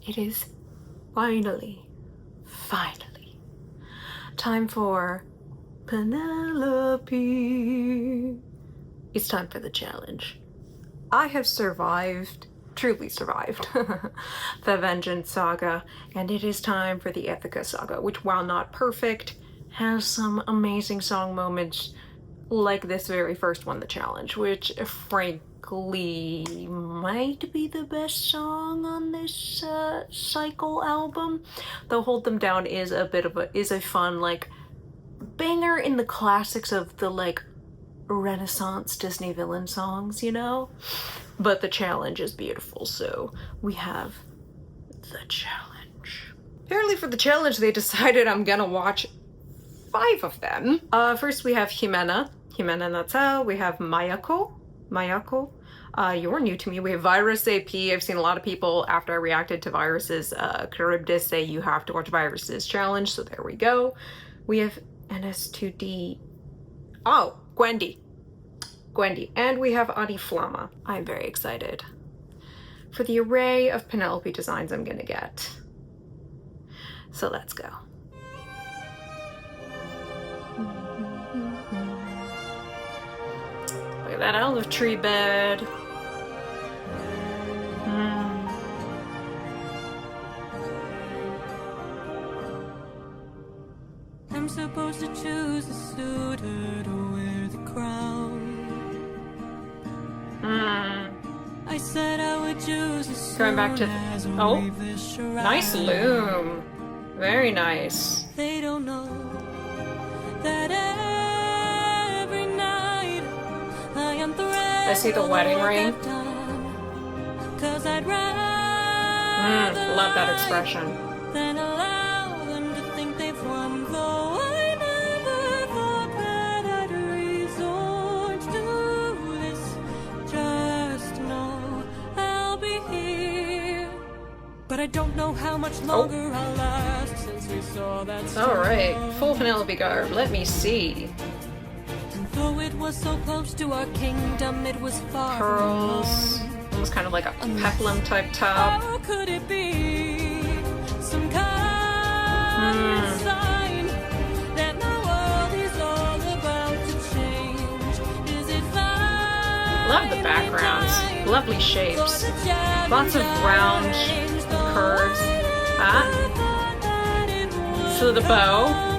it is finally time for Penelope. It's time for the challenge. I have truly survived, the Vengeance Saga, and it is time for the Ithaca Saga, which, while not perfect, has some amazing song moments like this very first one, the challenge, which frankly might be the best song on this cycle album. Though Hold Them Down is a fun like banger in the classics of the like Renaissance Disney villain songs, you know? But the challenge is beautiful, so we have the challenge. Apparently for the challenge they decided I'm gonna watch 5 of them. First we have Jimena Natal, we have Mayako. You're new to me. We have Virus AP. I've seen a lot of people after I reacted to Virus's Charybdis say you have to watch Virus's challenge, so there we go. We have NS2D. Oh, Gwendy. And we have Audi Flama. I'm very excited for the array of Penelope designs I'm gonna get. So let's go. Look at that olive tree bed. I'm supposed to choose a suitor to wear the crown. I said I would choose a suitor. Going back to nice loom. Very nice. They don't know that every night I am I see the wedding ring. Cause I'd rather love that expression. than allow them to think they've won, though I never thought that I'd resort to this. Just know I'll be here, but I don't know how much longer I'll last since we saw that star. All right, full Penelope garb. Let me see. And though it was so close to our kingdom, it was far Pearls. from home. Almost kind of like a peplum type top. How could it be some kind of sign that my world is all about to change? Is it fine? Love the backgrounds. Lovely shapes. Lots of round curves. So the bow.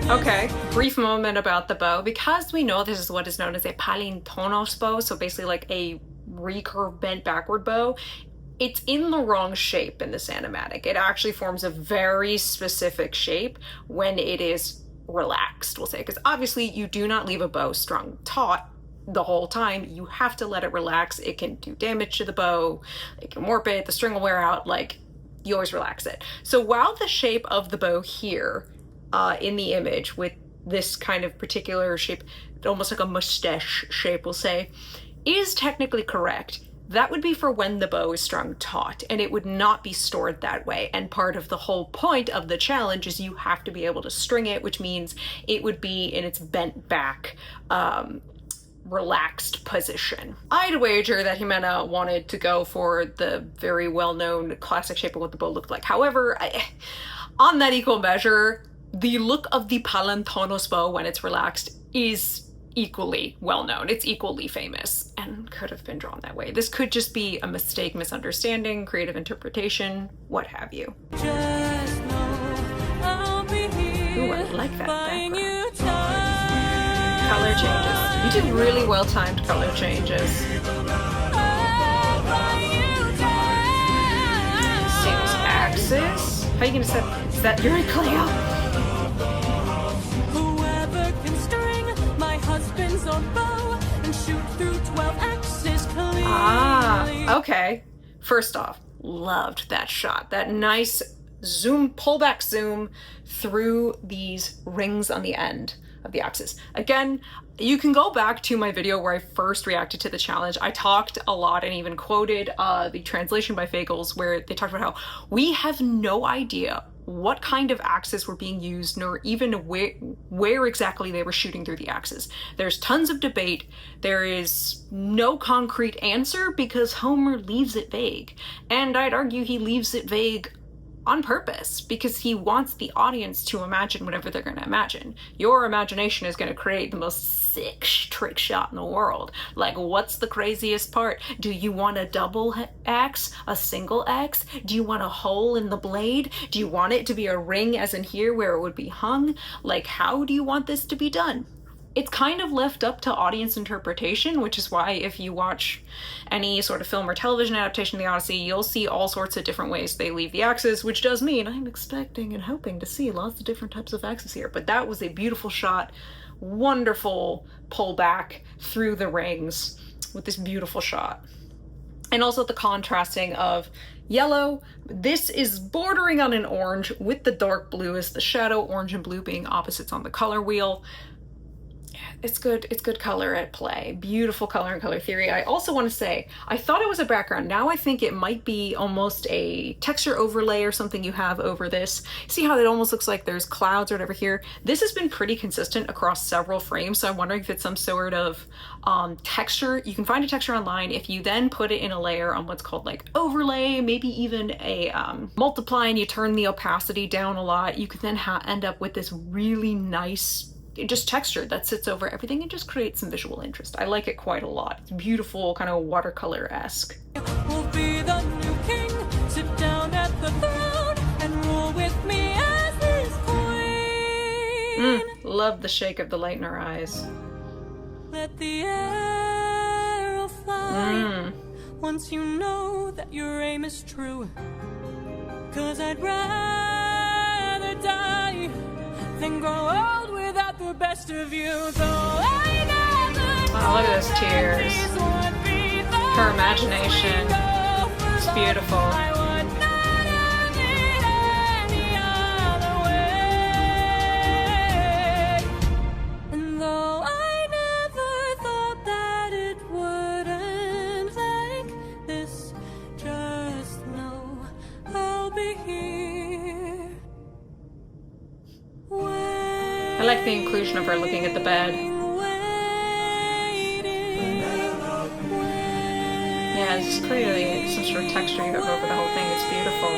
Okay, brief moment about the bow. Because we know this is what is known as a palintonos bow, so basically like a recurve bent backward bow, it's in the wrong shape in this animatic. It actually forms a very specific shape when it is relaxed, we'll say, because obviously you do not leave a bow strung taut the whole time. You have to let it relax. It can do damage to the bow, it can warp it, the string will wear out, like you always relax it. So while the shape of the bow here in the image with this kind of particular shape, almost like a mustache shape, we'll say, is technically correct, that would be for when the bow is strung taut, and it would not be stored that way. And part of the whole point of the challenge is you have to be able to string it, which means it would be in its bent back, relaxed position. I'd wager that Jimena wanted to go for the very well-known classic shape of what the bow looked like. However, on that equal measure, the look of the palintonos bow when it's relaxed is equally well known. It's equally famous and could have been drawn that way. This could just be a mistake, misunderstanding, creative interpretation, what have you. Just know I'll be here. Ooh, I like that buying background. you time. Color changes. You did really well timed color changes. Buying you time. Same axis. How are you gonna set? Is that your Cleo? Whoever can string my husband's own bow and shoot through 12 axes cleanly. Okay. First off, loved that shot. That nice zoom, pullback zoom through these rings on the end of the axis. Again, you can go back to my video where I first reacted to the challenge. I talked a lot and even quoted the translation by Fagels where they talked about how we have no idea what kind of axes were being used, nor even where exactly they were shooting through the axes. There's tons of debate. There is no concrete answer because Homer leaves it vague. And I'd argue he leaves it vague on purpose because he wants the audience to imagine whatever they're going to imagine. Your imagination is going to create the most sick trick shot in the world. Like, what's the craziest part? Do you want a double axe? A single axe? Do you want a hole in the blade? Do you want it to be a ring as in here where it would be hung? Like, how do you want this to be done? It's kind of left up to audience interpretation, which is why if you watch any sort of film or television adaptation of the Odyssey, you'll see all sorts of different ways they leave the axes, which does mean I'm expecting and hoping to see lots of different types of axes here. But that was a beautiful shot, wonderful pullback through the rings with this beautiful shot. And also the contrasting of yellow. This is bordering on an orange with the dark blue as the shadow, orange and blue being opposites on the color wheel. It's good color at play. Beautiful color and color theory. I also want to say, I thought it was a background. Now I think it might be almost a texture overlay or something you have over this. See how it almost looks like there's clouds or whatever here? This has been pretty consistent across several frames, so I'm wondering if it's some sort of texture. You can find a texture online. If you then put it in a layer on what's called like overlay, maybe even a multiply, and you turn the opacity down a lot, you can then end up with this really nice just texture that sits over everything and just creates some visual interest. I like it quite a lot. It's beautiful, kind of watercolor-esque. We'll be the new king. Sit down at the throne and rule with me as his queen. Love the shake of the light in her eyes. Let the arrow fly once you know that your aim is true. 'Cause I'd rather die than grow old without the best of you. Though I never Oh, look at those tears. Her imagination. It's beautiful. I would not have it any other way. And though I never thought that it would end like this, just know I'll be here. I like the inclusion of her looking at the bed. Yeah, it's clearly some sort of texture you have over the whole thing. It's beautiful.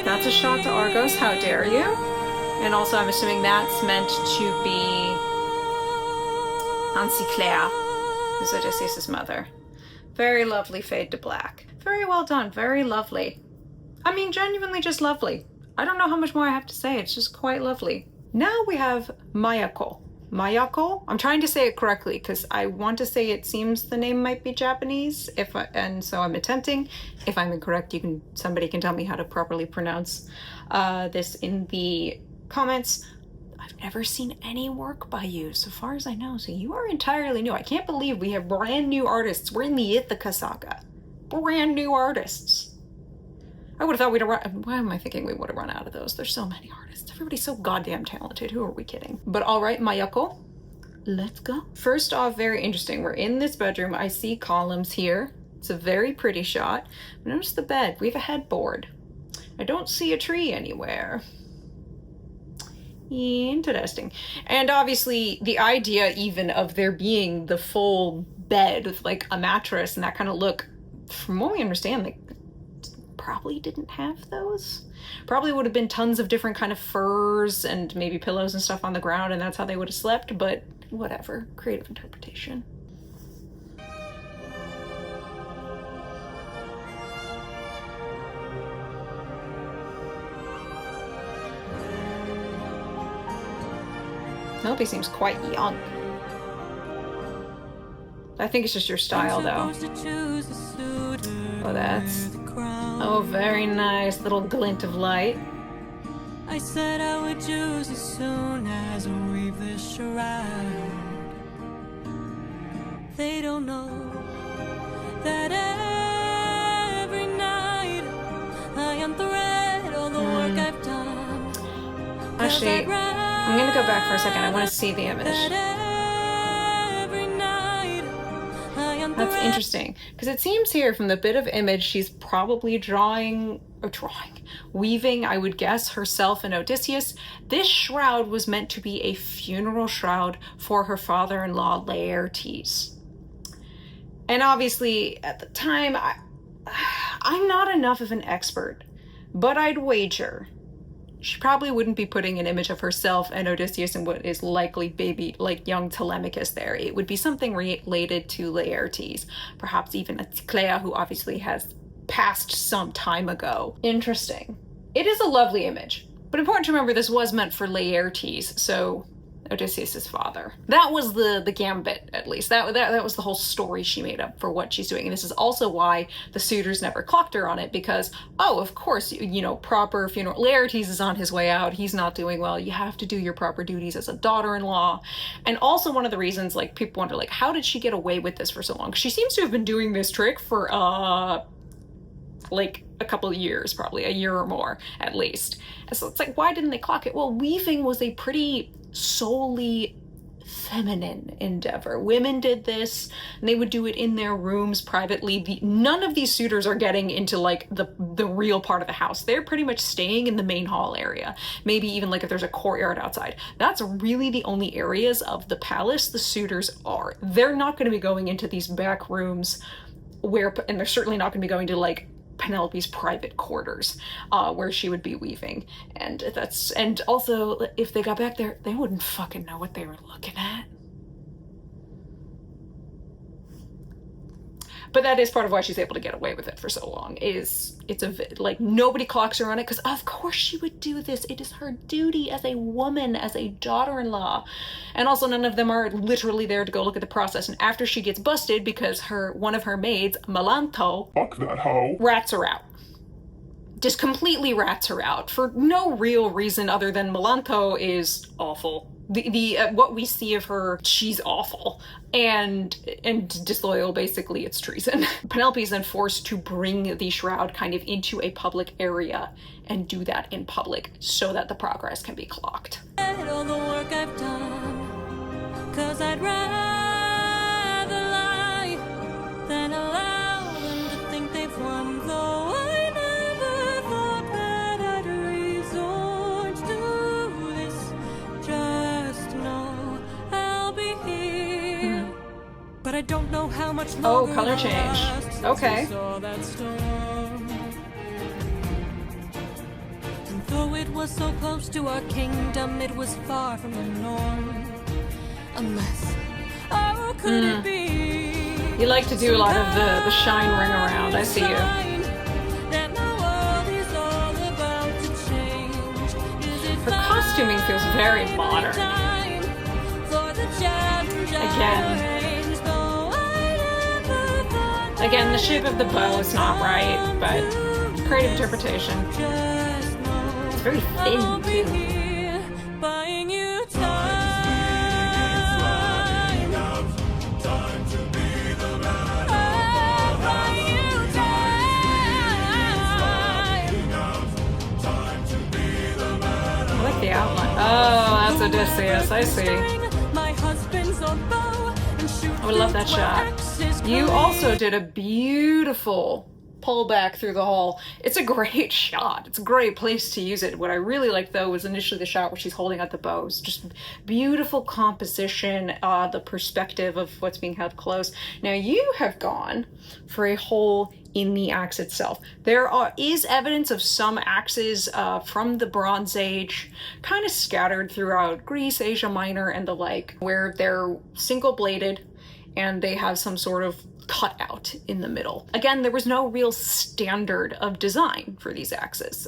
That's a shot to Argos, how dare you? And also I'm assuming that's meant to be Auntie Claire, who's Odysseus' mother. Very lovely fade to black. Very well done, very lovely. I mean, genuinely just lovely. I don't know how much more I have to say, it's just quite lovely. Now we have Mayako. Mayako? I'm trying to say it correctly because I want to say it seems the name might be Japanese, and so I'm attempting. If I'm incorrect, somebody can tell me how to properly pronounce this in the comments. I've never seen any work by you, so far as I know, so you are entirely new. I can't believe we have brand new artists. We're in the Ithaca saga. Brand new artists. I would have thought we'd have run, why am I thinking we would have run out of those? There's so many artists. Everybody's so goddamn talented. Who are we kidding? But all right, Mayako, let's go. First off, very interesting. We're in this bedroom. I see columns here. It's a very pretty shot. Notice the bed. We have a headboard. I don't see a tree anywhere. Interesting. And obviously the idea even of there being the full bed with like a mattress and that kind of look, from what we understand, like probably didn't have those. Probably would have been tons of different kind of furs and maybe pillows and stuff on the ground, and that's how they would have slept, but whatever. Creative interpretation. Penelope seems quite young. I think it's just your style, though. Oh, that's... Oh, very nice. Little glint of light. I said I would choose as soon as we weave this shroud. They don't know that every night I unthread all the work I've done. Actually, I'm gonna go back for a second. I want to see the image. Every night I That's that's interesting, because it seems here from the bit of image she's probably weaving, I would guess, herself and Odysseus. This shroud was meant to be a funeral shroud for her father-in-law Laertes. And obviously, at the time, I'm not enough of an expert, but I'd wager she probably wouldn't be putting an image of herself and Odysseus and what is likely baby, like young Telemachus there. It would be something related to Laertes, perhaps even a Clea, who obviously has passed some time ago. Interesting. It is a lovely image, but important to remember this was meant for Laertes, so Odysseus's father. That was the gambit, at least. That was the whole story she made up for what she's doing. And this is also why the suitors never clocked her on it, because, oh, of course, you know, proper funeral. Laertes is on his way out. He's not doing well. You have to do your proper duties as a daughter-in-law. And also one of the reasons, like, people wonder, like, how did she get away with this for so long? She seems to have been doing this trick for, like a couple of years, probably a year or more at least. And so it's like, why didn't they clock it? Well, weaving was a pretty solely feminine endeavor. Women did this, and they would do it in their rooms privately. None of these suitors are getting into like the real part of the house. They're pretty much staying in the main hall area. Maybe even like if there's a courtyard outside. That's really the only areas of the palace the suitors are. They're not going to be going into these back rooms and they're certainly not going to be going to like Penelope's private quarters, where she would be weaving. And also, if they got back there, they wouldn't fucking know what they were looking at. But that is part of why she's able to get away with it for so long, is like nobody clocks her on it, because of course she would do this. It is her duty as a woman, as a daughter-in-law. And also none of them are literally there to go look at the process. And after she gets busted because one of her maids, Melanto, fuck that hoe, rats her out. Just completely rats her out for no real reason other than Melanto is awful. What we see of her, she's awful and disloyal. Basically, it's treason. Penelope is then forced to bring the shroud kind of into a public area and do that in public so that the progress can be clocked. All the work I've done, 'cause I'd rather lie than allow them to think they've won, though I never thought that I'd resort to this. Just know I'll be here, but I don't know how much longer. Oh, color change. Okay. Though it was so close to our kingdom, it was far from the norm. Unless, oh, could it be? You like to do a lot of the shine ring around. I see you. That my world is all about to change. Is it Her costuming feels very modern. time for the challenge Again. arranged? Though I never thought Again, the shape of the bow is not right, but creative interpretation. just know It's very I'll thin, be too. here buying you time. Oh, buying you time. I like the outline. Oh, that's Odysseus. I see. My husband's on bow and shoot I would love that things where shot. axes You go. also did a beautiful pull back through the hall. It's a great shot. It's a great place to use it. What I really liked, though, was initially the shot where she's holding out the bows. Just beautiful composition, the perspective of what's being held close. Now, you have gone for a hole in the axe itself. There is evidence of some axes from the Bronze Age, kind of scattered throughout Greece, Asia Minor, and the like, where they're single-bladed and they have some sort of cutout in the middle. Again, there was no real standard of design for these axes.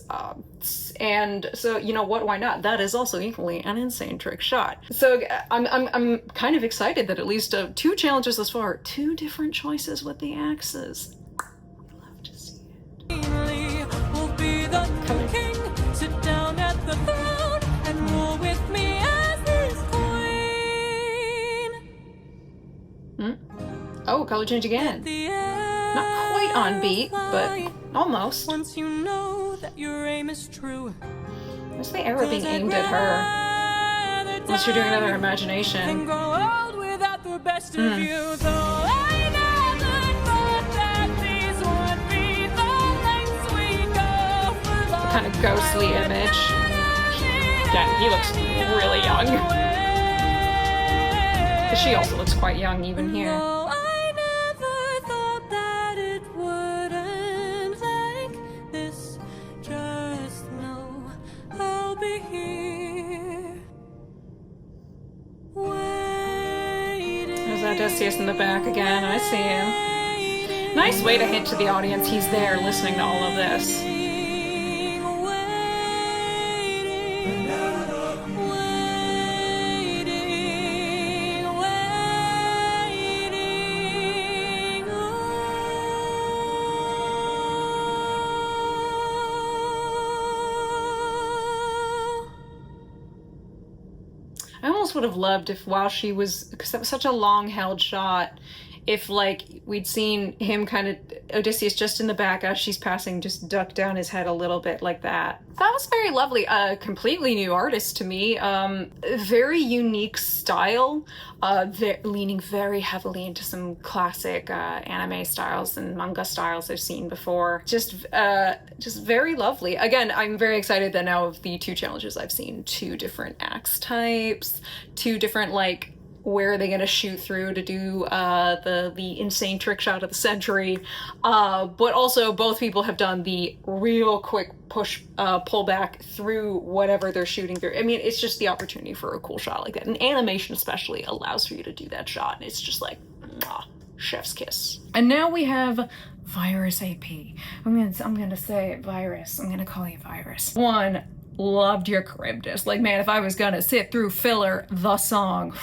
And so, you know what, why not? That is also equally an insane trick shot. So I'm kind of excited that at least 2 challenges thus far, 2 different choices with the axes. Love to see it. Will be the king, sit down at the throne and rule with me as his queen. Oh, color change again. The Not quite on beat, but almost. once you know that your aim is true. There's the arrow being aimed at her. Unless you're doing another imagination. And grow old without the best of you, though I never ghostly image. Again, he looks really young. She also looks quite young even here. No, I never thought that it would end like this. Just know I'll be here. Waiting. There's Odysseus in the back again. I see him. Nice way to hint to the audience he's there listening to all of this. I almost would have loved if while she was, because that was such a long held shot, if like we'd seen him kind of, Odysseus just in the back as she's passing, just duck down his head a little bit like that. That was very lovely. Completely new artist to me. Very unique style, leaning very heavily into some classic anime styles and manga styles I've seen before. Just very lovely. Again, I'm very excited that now of the 2 challenges I've seen, 2 different axe types, 2 different like, where are they going to shoot through to do the insane trick shot of the century, but also both people have done the real quick push pull back through whatever they're shooting through. I mean, it's just the opportunity for a cool shot like that, and animation especially allows for you to do that shot, and it's just like mwah, chef's kiss. And now we have Virus AP. I'm gonna say it, Virus. I'm gonna call you Virus. 1, loved your charybdis. Like, man, if I was gonna sit through filler, the song,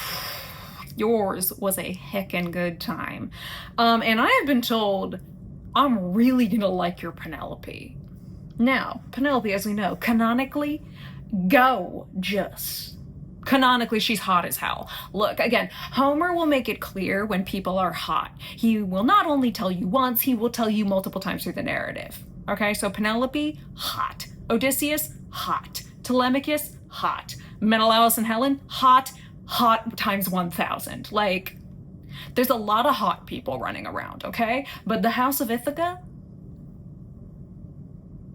yours was a heckin' good time. And I have been told I'm really gonna like your Penelope. Now, Penelope, as we know, canonically, gorgeous. Canonically, she's hot as hell. Look, again, Homer will make it clear when people are hot. He will not only tell you once, he will tell you multiple times through the narrative. Okay, so Penelope, hot. Odysseus, hot. Telemachus, hot. Menelaus and Helen, hot. Hot times 1,000. Like, there's a lot of hot people running around, okay? But the House of Ithaca,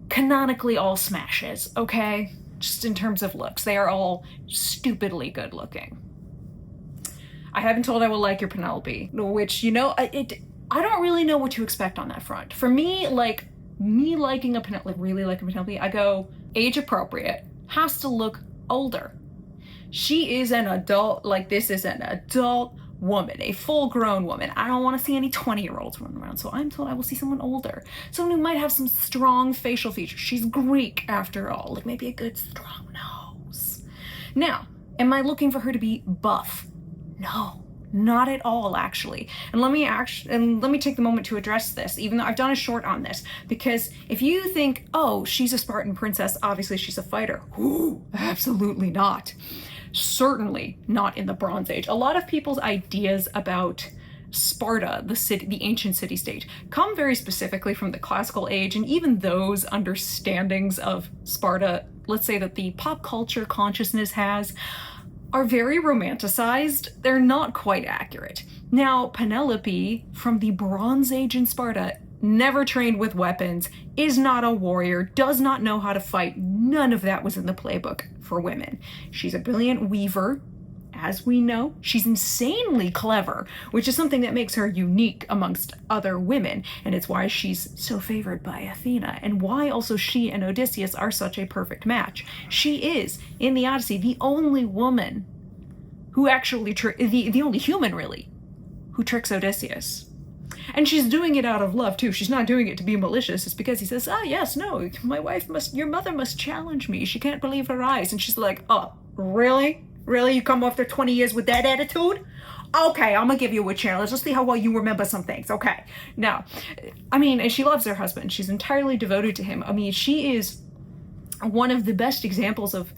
canonically all smashes, okay? Just in terms of looks, they are all stupidly good looking. I have been told I will like your Penelope, which, you know, I don't really know what to expect on that front. For me, like, me liking a Penelope, like really liking a Penelope, I go age appropriate, has to look older. She is an adult, like this is an adult woman, a full-grown woman. I don't want to see any 20-year-olds running around, so I'm told I will see someone older. Someone who might have some strong facial features. She's Greek, after all. Like, maybe a good strong nose. Now, am I looking for her to be buff? No, not at all, actually. And let me take the moment to address this, even though I've done a short on this, because if you think, oh, she's a Spartan princess, obviously she's a fighter. Ooh, absolutely not. Certainly not in the Bronze Age. A lot of people's ideas about Sparta, the city, the ancient city-state, come very specifically from the classical age, and even those understandings of Sparta, let's say that the pop culture consciousness has, are very romanticized. They're not quite accurate. Now, Penelope from the Bronze Age in Sparta, never trained with weapons, is not a warrior, does not know how to fight. None of that was in the playbook for women. She's a brilliant weaver, as we know. She's insanely clever, which is something that makes her unique amongst other women, and it's why she's so favored by Athena, and why also she and Odysseus are such a perfect match. She is, in the Odyssey, the only woman who actually, the only human really, who tricks Odysseus. And she's doing it out of love, too. She's not doing it to be malicious. It's because he says, yes, no, your mother must challenge me. She can't believe her eyes. And she's like, oh, really? Really? You come after 20 years with that attitude? Okay, I'm gonna give you a challenge. Let's see how well you remember some things. Okay. Now, I mean, and she loves her husband. She's entirely devoted to him. I mean, she is one of the best examples of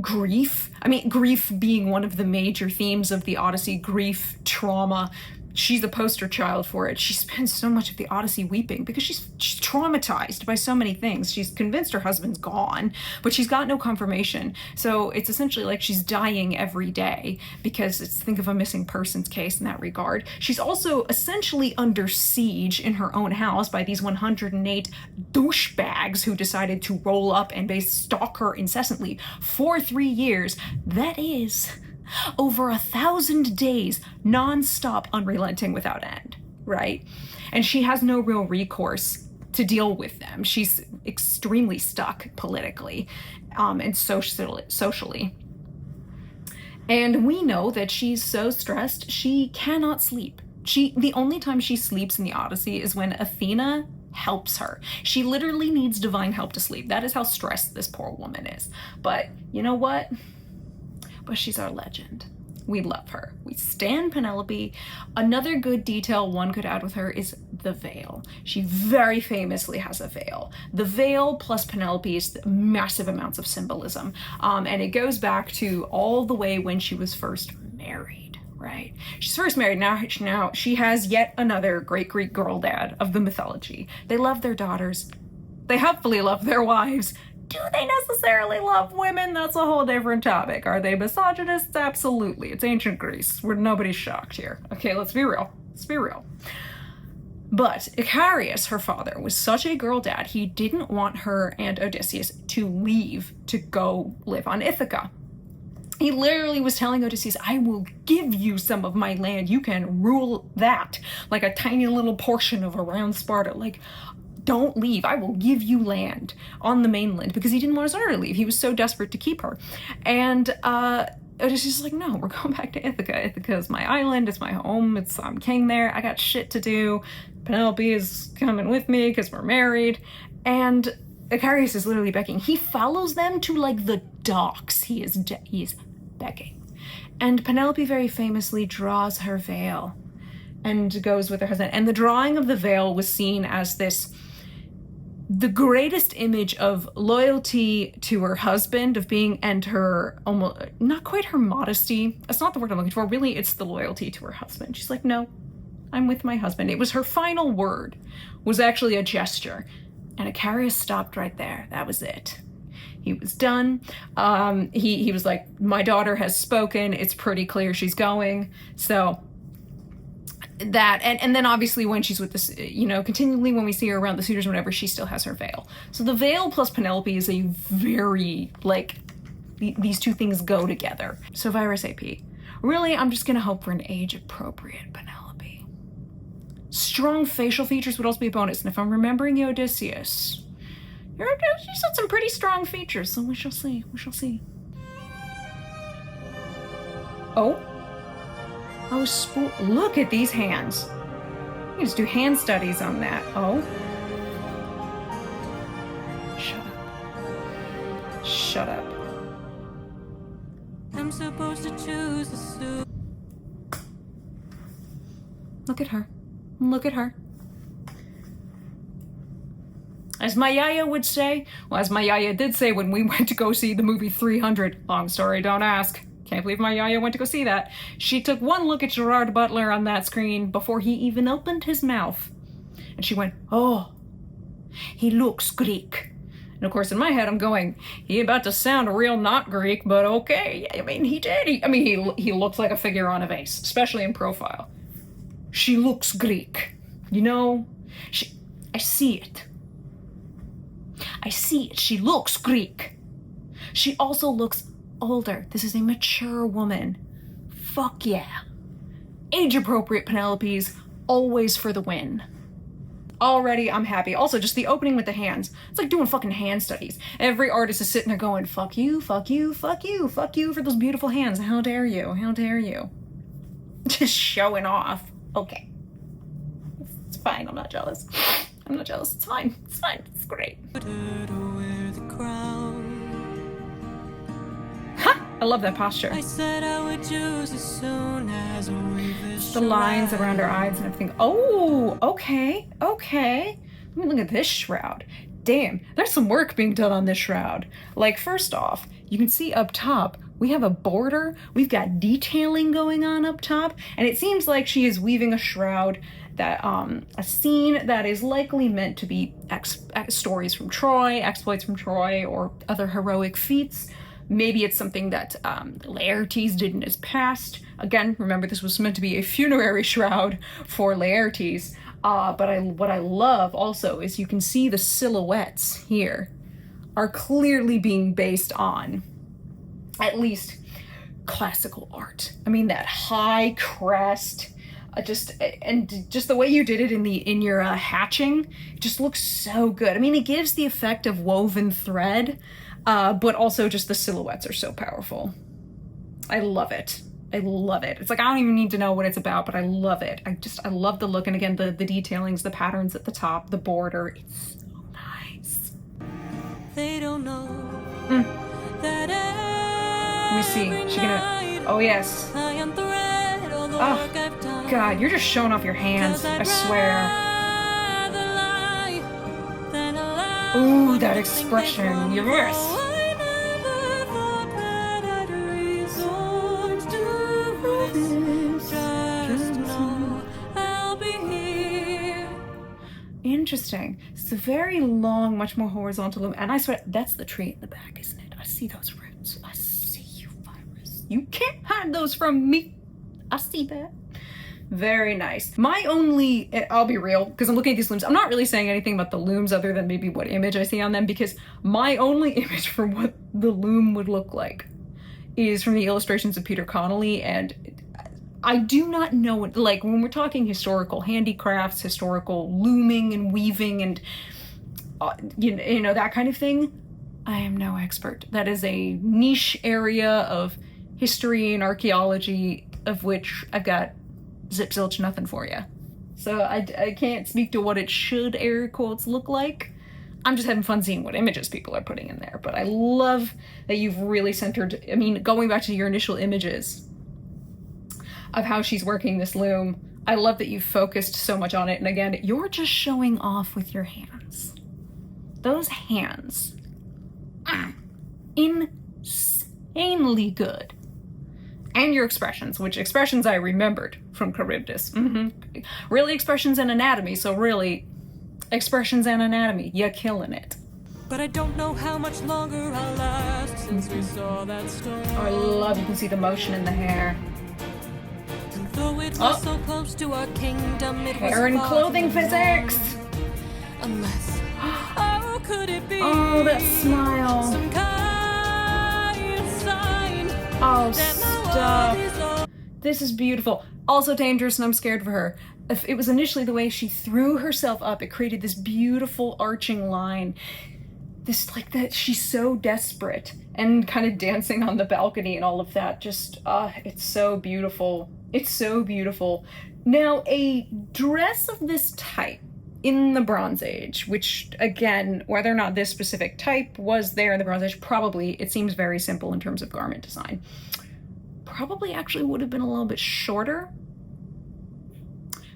grief. I mean, grief being one of the major themes of the Odyssey. Grief, trauma, she's a poster child for it. She spends so much of the Odyssey weeping because she's traumatized by so many things. She's convinced her husband's gone, but she's got no confirmation. So it's essentially like she's dying every day because think of a missing persons case in that regard. She's also essentially under siege in her own house by these 108 douchebags who decided to roll up and stalk her incessantly for 3 years. That is over 1,000 days, non-stop, unrelenting, without end, right? And she has no real recourse to deal with them. She's extremely stuck politically and socially. And we know that she's so stressed, she cannot sleep. The only time she sleeps in the Odyssey is when Athena helps her. She literally needs divine help to sleep. That is how stressed this poor woman is. But you know what? But she's our legend. We love her. We stan Penelope. Another good detail one could add with her is the veil. She very famously has a veil. The veil plus Penelope is massive amounts of symbolism. And it goes back to all the way when she was first married, right? She's first married. Now she has yet another great Greek girl dad of the mythology. They love their daughters. They hopefully love their wives. Do they necessarily love women? That's a whole different topic. Are they misogynists? Absolutely. It's ancient Greece. Nobody's shocked here. Okay, let's be real. Let's be real. But Icarius, her father, was such a girl dad, he didn't want her and Odysseus to leave to go live on Ithaca. He literally was telling Odysseus, I will give you some of my land. You can rule that. Like a tiny little portion of around Sparta. Like, don't leave. I will give you land on the mainland, because he didn't want his daughter to leave. He was so desperate to keep her. And Odysseus is like, no, we're going back to Ithaca. Ithaca is my island. It's my home. I'm king there. I got shit to do. Penelope is coming with me because we're married. And Icarius is literally begging. He follows them to like the docks. He is begging. And Penelope very famously draws her veil and goes with her husband. And the drawing of the veil was seen as the greatest image of loyalty to her husband, and her almost, not quite her modesty. That's not the word I'm looking for. Really, it's the loyalty to her husband. She's like, no, I'm with my husband. It was her final word, was actually a gesture. And Icarius stopped right there. That was it. He was done. He was like, my daughter has spoken. It's pretty clear she's going. So that, and then obviously when she's with this, continually when we see her around the suitors, whenever, she still has her veil. So the veil plus Penelope is a very, these two things go together. So Virus AP. Really, I'm just gonna hope for an age-appropriate Penelope. Strong facial features would also be a bonus, and if I'm remembering Odysseus, she's got some pretty strong features, so we shall see. Oh, look at these hands. You can just do hand studies on that. Oh. Shut up. I'm supposed to choose a suit. Look at her. As my yaya would say, as my yaya did say when we went to go see the movie 300, long story, don't ask. Can't believe my yaya went to go see that. She took one look at Gerard Butler on that screen before he even opened his mouth. And she went, oh, he looks Greek. And of course in my head I'm going, he about to sound real not Greek, but okay. I mean, he did. He looks like a figure on a vase, especially in profile. She looks Greek. I see it. She looks Greek. She also looks older. This is a mature woman. Fuck yeah. Age-appropriate Penelopes, always for the win. Already, I'm happy. Also, just the opening with the hands. It's like doing fucking hand studies. Every artist is sitting there going, fuck you, fuck you, fuck you, fuck you for those beautiful hands. How dare you? How dare you? Just showing off. Okay. It's fine. I'm not jealous. It's fine. It's great. I love that posture. I said I would choose as soon as the lines around her eyes and everything. Oh, okay. Let me look at this shroud. Damn, there's some work being done on this shroud. Like, first off, you can see up top We have a border. We've got detailing going on up top. And it seems like she is weaving a shroud that, a scene that is likely meant to be stories from Troy, exploits from Troy, or other heroic feats. Maybe it's something that Laertes did in his past. Again, remember this was meant to be a funerary shroud for Laertes. But what I love also is you can see the silhouettes here are clearly being based on at least classical art. I mean, that high crest, just the way you did it in your hatching, it just looks so good. I mean, it gives the effect of woven thread, but also just the silhouettes are so powerful. I love it. I love it. It's like, I don't even need to know what it's about, but I love it. I love the look. And again, the detailings, the patterns at the top, the border, it's so nice. They don't know that Let me see. She gonna, oh yes. Oh, God, you're just showing off your hands, I swear. Ooh, that expression, yes. Interesting. It's a very long, much more horizontal loom. And I swear, that's the tree in the back, isn't it? I see those roots. I see you, Virus. You can't hide those from me. I see that. Very nice. My only, I'll be real, because I'm looking at these looms. I'm not really saying anything about the looms other than maybe what image I see on them, because my only image for what the loom would look like is from the illustrations of Peter Connolly, and I do not know what, like, when we're talking historical handicrafts, historical looming and weaving and, you know, that kind of thing, I am no expert. That is a niche area of history and archaeology of which I've got zip zilch nothing for you. So I can't speak to what it should, air quotes, look like. I'm just having fun seeing what images people are putting in there. But I love that you've really centered, I mean, going back to your initial images of how she's working this loom, I love that you've focused so much on it. And again, you're just showing off with your hands. Those hands, insanely good. And your expressions, which expressions I remembered from Charybdis. Really expressions and anatomy, so really, expressions and anatomy, you're killing it. But I don't know how much longer I'll last since we saw that storm. Oh, I love, you can see the motion in the hair. Though it was so close to our kingdom, it hair was and clothing physics. Unless, how could it be? Oh, that smile. Some kind of sign. Oh, stop. This is beautiful. Also dangerous, and I'm scared for her. If it was initially the way she threw herself up, it created this beautiful arching line. This, like, that she's so desperate and kind of dancing on the balcony and all of that. Just, it's so beautiful. It's so beautiful. Now, a dress of this type in the Bronze Age, which, again, whether or not this specific type was there in the Bronze Age, probably, it seems very simple in terms of garment design. Probably actually would have been a little bit shorter,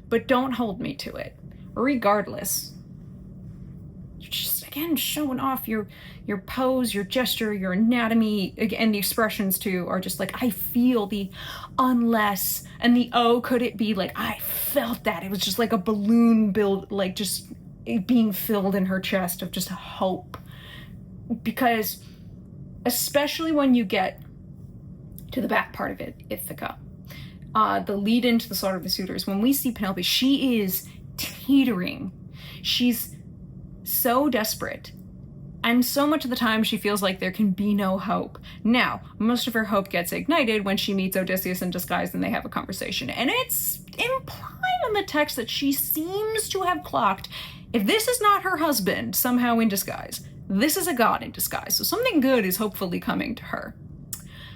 but don't hold me to it. Regardless, just, again, showing off your pose, your gesture, your anatomy, and the expressions too are just like, I feel the unless and the oh, could it be, like, I felt that. It was just like a balloon build, like just being filled in her chest of just hope. Because especially when you get to the back part of it, Ithaca, the lead into the Slaughter of the Suitors, when we see Penelope, she is teetering. She's so desperate. And so much of the time she feels like there can be no hope. Now, most of her hope gets ignited when she meets Odysseus in disguise and they have a conversation. And it's implied in the text that she seems to have clocked, if this is not her husband somehow in disguise, this is a god in disguise. So something good is hopefully coming to her.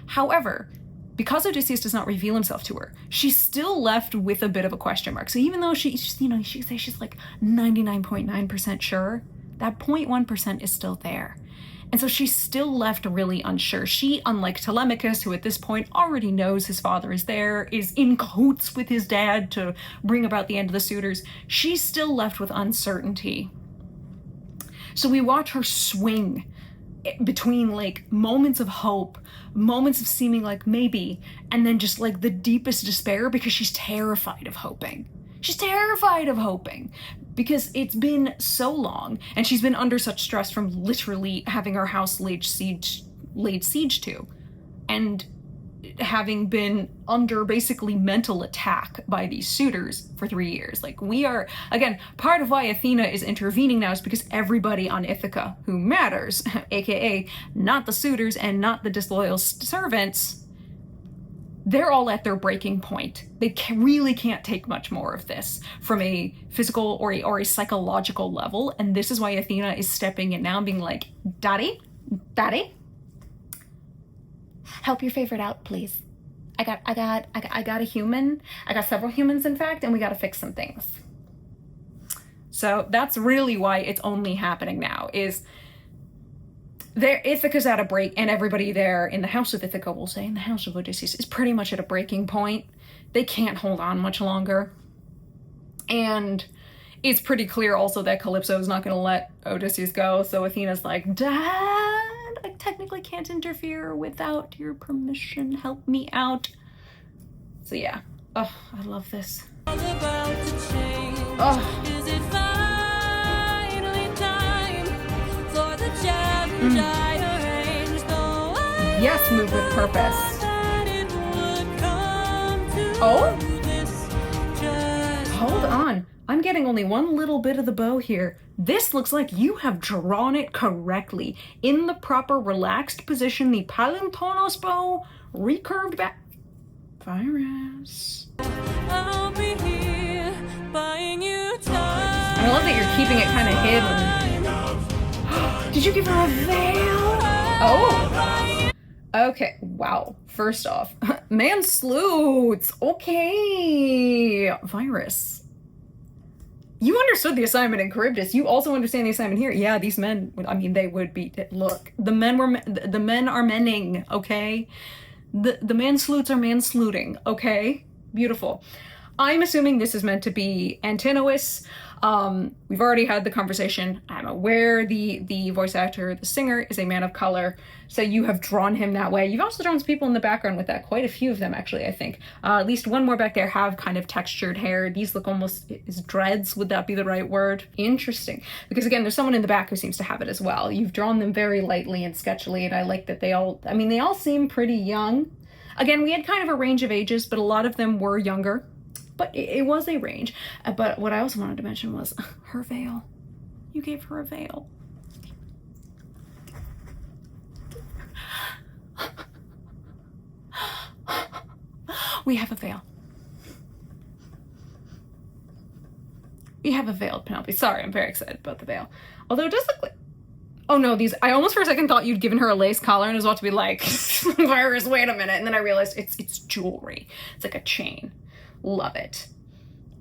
However, because Odysseus does not reveal himself to her, she's still left with a bit of a question mark. So even though she's, you know, she says she's like 99.9% sure, that 0.1% is still there. And so she's still left really unsure. She, unlike Telemachus, who at this point already knows his father is there, is in cahoots with his dad to bring about the end of the suitors, she's still left with uncertainty. So we watch her swing between like moments of hope, moments of seeming like maybe, and then just like the deepest despair because she's terrified of hoping. She's terrified of hoping because it's been so long and she's been under such stress from literally having her house laid siege to, and having been under basically mental attack by these suitors for 3 years. Like, we are, again, part of why Athena is intervening now is because everybody on Ithaca who matters, aka not the suitors and not the disloyal servants, they're all at their breaking point. They really can't take much more of this from a physical or a psychological level, and this is why Athena is stepping in now and being like, Daddy, help your favorite out, please. I got a human. I got several humans, in fact, and we got to fix some things. So that's really why it's only happening now, is Ithaca's at a break, and everybody there in the house of Ithaca, we'll say, in the house of Odysseus, is pretty much at a breaking point. They can't hold on much longer. And it's pretty clear also that Calypso is not going to let Odysseus go, so Athena's like, Dad, I technically can't interfere without your permission. Help me out. So yeah. Oh, I love this. Oh. Is it finally time for the challenge I arranged? Though I Yes, move with purpose. that it would come to Oh? this. Just Hold on. I'm getting only one little bit of the bow here. This looks like you have drawn it correctly. In the proper relaxed position, the Palintonos bow, recurved back. Virus. I'll be here buying you time. I love that you're keeping it kind of hidden. Did you give her a veil? Oh. Okay, wow. First off, man sleuths. Okay. Virus. You understood the assignment in Charybdis. You also understand the assignment here. Yeah, these men, I mean, they would be, look, the men are menning, okay? The man sleuths are man sleuting, okay? Beautiful. I'm assuming this is meant to be Antinous. We've already had the conversation. I'm aware the voice actor, the singer, is a man of color, so you have drawn him that way. You've also drawn some people in the background with that. Quite a few of them, actually, I think. At least one more back there have kind of textured hair. These look almost, is dreads, would that be the right word? Interesting. Because again, there's someone in the back who seems to have it as well. You've drawn them very lightly and sketchily, and I like that they all seem pretty young. Again, we had kind of a range of ages, but a lot of them were younger. But it was a range. But what I also wanted to mention was her veil. You gave her a veil. We have a veil. We have a veiled Penelope. Sorry, I'm very excited about the veil. Although it does look like... Oh no, I almost for a second thought you'd given her a lace collar and it was about to be like, Virus, wait a minute. And then I realized it's jewelry. It's like a chain. Love it.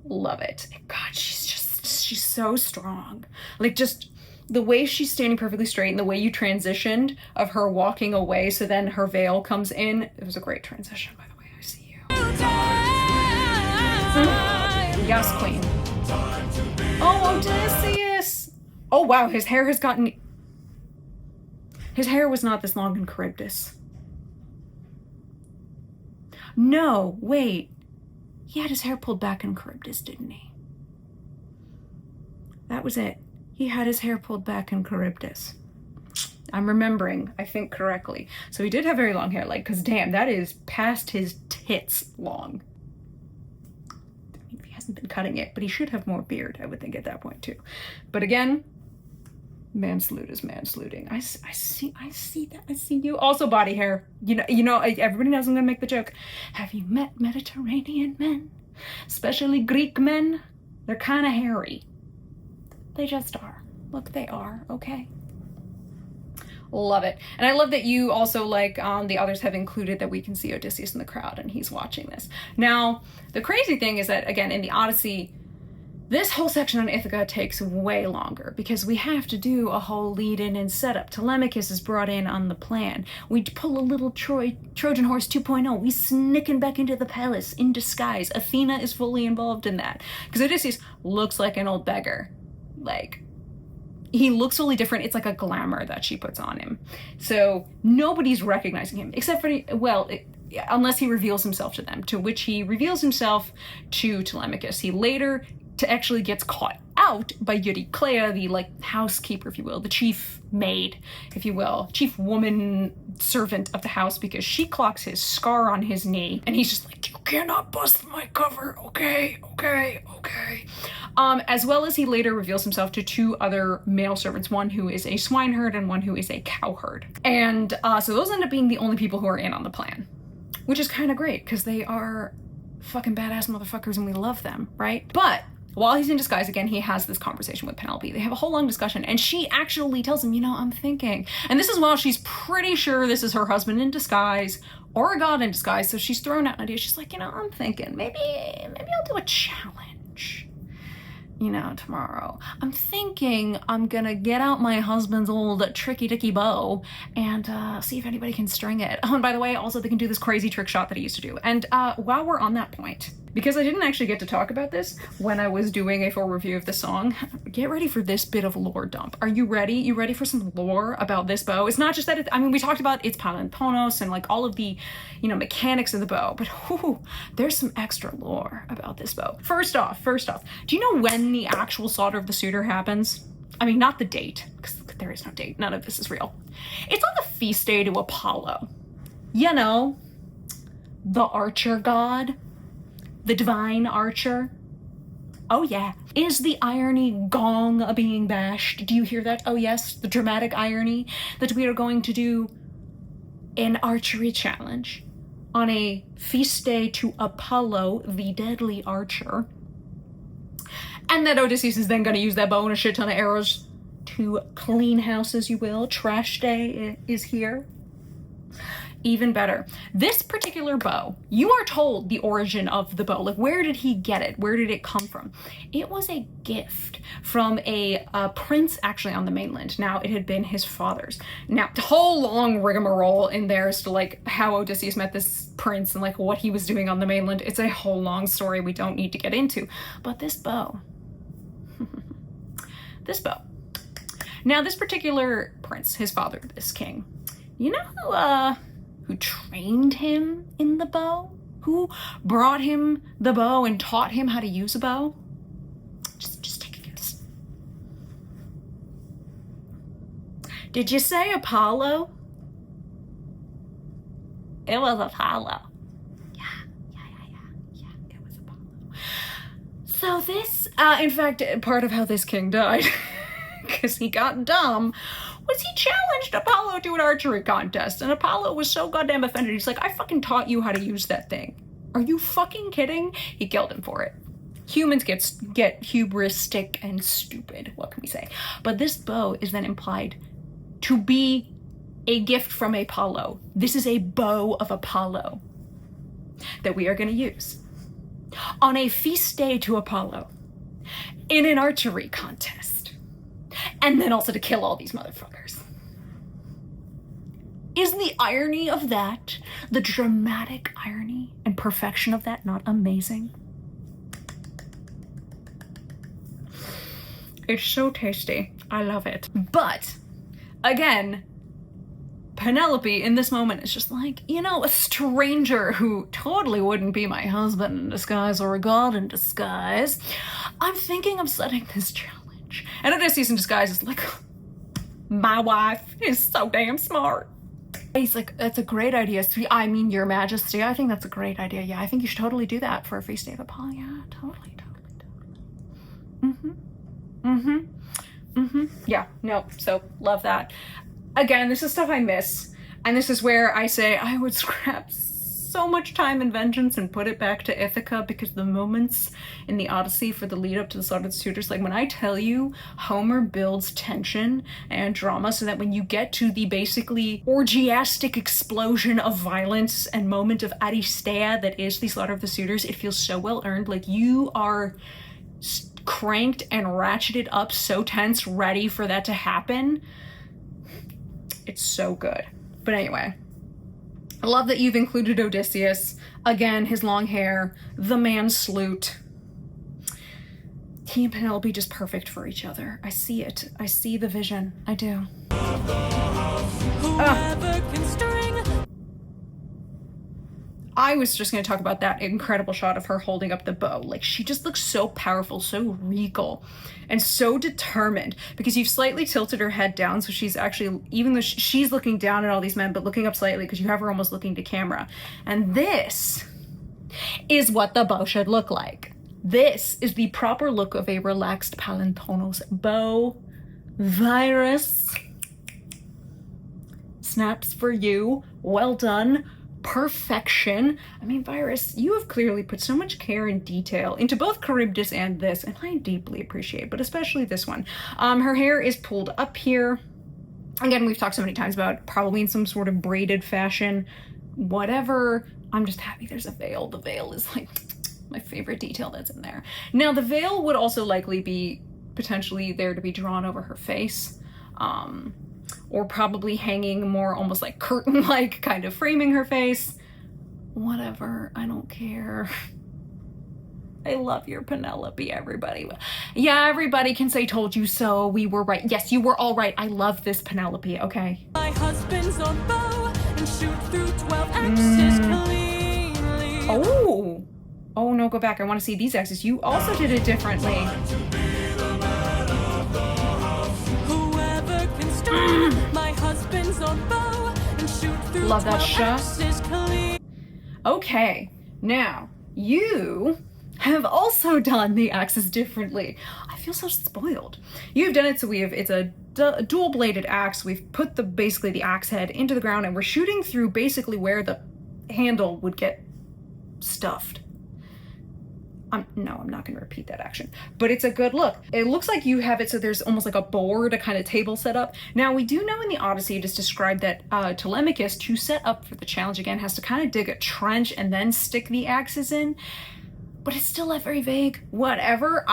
Love it. God, she's so strong. Like, just the way she's standing perfectly straight and the way you transitioned of her walking away so then her veil comes in. It was a great transition, by the way. I see you. Yes, queen. Oh, Odysseus. Oh, wow. His hair has gotten... His hair was not this long in Charybdis. No, wait. He had his hair pulled back in Charybdis, didn't he? That was it. He had his hair pulled back in Charybdis. I'm remembering, I think, correctly. So he did have very long hair, like, because damn, that is past his tits long. I mean, he hasn't been cutting it, but he should have more beard, I would think, at that point, too. But again, manslute is manslooting. I see that. I see you. Also body hair. You know, everybody knows I'm gonna make the joke. Have you met Mediterranean men? Especially Greek men? They're kind of hairy. They just are. Look, they are, okay? Love it. And I love that you also, like, the others have included that we can see Odysseus in the crowd and he's watching this. Now, the crazy thing is that, again, in the Odyssey, this whole section on Ithaca takes way longer because we have to do a whole lead-in and setup. Telemachus is brought in on the plan. We pull a little Trojan horse 2.0. We sneaking back into the palace in disguise. Athena is fully involved in that because Odysseus looks like an old beggar. Like, he looks totally different. It's like a glamour that she puts on him. So nobody's recognizing him except for, unless he reveals himself to them, to which he reveals himself to Telemachus. He later actually gets caught out by Euryclea, the like housekeeper, if you will, the chief maid, if you will, chief woman servant of the house, because she clocks his scar on his knee, and he's just like, you cannot bust my cover, okay. As well as he later reveals himself to two other male servants, one who is a swineherd and one who is a cowherd. And so those end up being the only people who are in on the plan, which is kind of great because they are fucking badass motherfuckers and we love them, right? But while he's in disguise again, he has this conversation with Penelope. They have a whole long discussion, and she actually tells him, I'm thinking. And this is while she's pretty sure this is her husband in disguise or a god in disguise. So she's thrown out an idea. She's like, I'm thinking maybe I'll do a challenge. Tomorrow. I'm thinking I'm gonna get out my husband's old tricky dicky bow and see if anybody can string it. Oh, and by the way, also they can do this crazy trick shot that he used to do. And while we're on that point, because I didn't actually get to talk about this when I was doing a full review of the song, get ready for this bit of lore dump. Are you ready? You ready for some lore about this bow? It's not just that we talked about its palintonos and like all of the, mechanics of the bow, but there's some extra lore about this bow. First off, do you know when the actual slaughter of the suitor happens? Not the date, because there is no date. None of this is real. It's on the feast day to Apollo. The archer god. The divine archer. Oh yeah. Is the irony gong being bashed? Do you hear that? Oh yes, the dramatic irony that we are going to do an archery challenge on a feast day to Apollo, the deadly archer. And that Odysseus is then going to use that bow and a shit ton of arrows to clean house, as you will. Trash day is here. Even better. This particular bow, you are told the origin of the bow. Like, where did he get it? Where did it come from? It was a gift from a prince actually on the mainland. Now, it had been his father's. Now, the whole long rigmarole in there as to like how Odysseus met this prince and like what he was doing on the mainland. It's a whole long story we don't need to get into. But this bow, Now, this particular prince, his father, this king, who trained him in the bow? Who brought him the bow and taught him how to use a bow? Just take a guess. Did you say Apollo? It was Apollo. Yeah, it was Apollo. So this, in fact, part of how this king died, because he got dumb, was he challenged Apollo to an archery contest, and Apollo was so goddamn offended. He's like, I fucking taught you how to use that thing. Are you fucking kidding? He killed him for it. Humans get hubristic and stupid. What can we say? But this bow is then implied to be a gift from Apollo. This is a bow of Apollo that we are going to use on a feast day to Apollo in an archery contest. And then also to kill all these motherfuckers. Is the irony of that, the dramatic irony and perfection of that, not amazing? It's so tasty. I love it. But, again, Penelope in this moment is just like, a stranger who totally wouldn't be my husband in disguise or a god in disguise. I'm thinking of setting this challenge. And Odysseus in disguise is like, my wife is so damn smart. He's like, that's a great idea. Your majesty, I think that's a great idea. Yeah, I think you should totally do that for a feast day of Apollo. Yeah, totally. Yeah, no, so love that. Again, this is stuff I miss. And this is where I say I would scrap so much time and vengeance and put it back to Ithaca, because the moments in the Odyssey for the lead up to the slaughter of the suitors, like when I tell you Homer builds tension and drama so that when you get to the basically orgiastic explosion of violence and moment of Aristeia that is the slaughter of the suitors, it feels so well earned. Like you are cranked and ratcheted up, so tense, ready for that to happen. It's so good. But anyway, I love that you've included Odysseus. Again, his long hair, the man sloot. he and Penelope just perfect for each other. I see it. I see the vision. I do. Whoever can string. I was just going to talk about that incredible shot of her holding up the bow. Like, she just looks so powerful, so regal, and so determined, because you've slightly tilted her head down, so she's actually, even though she's looking down at all these men, but looking up slightly because you have her almost looking to camera. And this is what the bow should look like. This is the proper look of a relaxed Palantonos bow. Virus. Snaps for you. Well done. Perfection. I mean, Virus, you have clearly put so much care and detail into both Charybdis and this, and I deeply appreciate, but especially this one. Her hair is pulled up here. Again, we've talked so many times about probably in some sort of braided fashion. Whatever. I'm just happy there's a veil. The veil is like my favorite detail that's in there. Now, the veil would also likely be potentially there to be drawn over her face. Or probably hanging more almost like curtain-like, kind of framing her face. Whatever, I don't care. I love your Penelope, everybody. Yeah, everybody can say told you so, we were right. Yes, you were all right. I love this Penelope, okay? My husband's on bow and shoot through 12 axes cleanly. Oh! Oh no, go back. I want to see these axes. You also did it differently. Whoever can string. My husband's on bow and shoot through Love that 12 shot. axes clean. Okay, now you have also done the axes differently. I feel so spoiled. You've done it so it's a dual-bladed axe. We've put basically the axe head into the ground, and we're shooting through basically where the handle would get stuffed. No, I'm not going to repeat that action, but it's a good look. It looks like you have it so there's almost like a board, a kind of table set up. Now, we do know in the Odyssey it is described that Telemachus, to set up for the challenge again, has to kind of dig a trench and then stick the axes in, but it's still very vague. Whatever.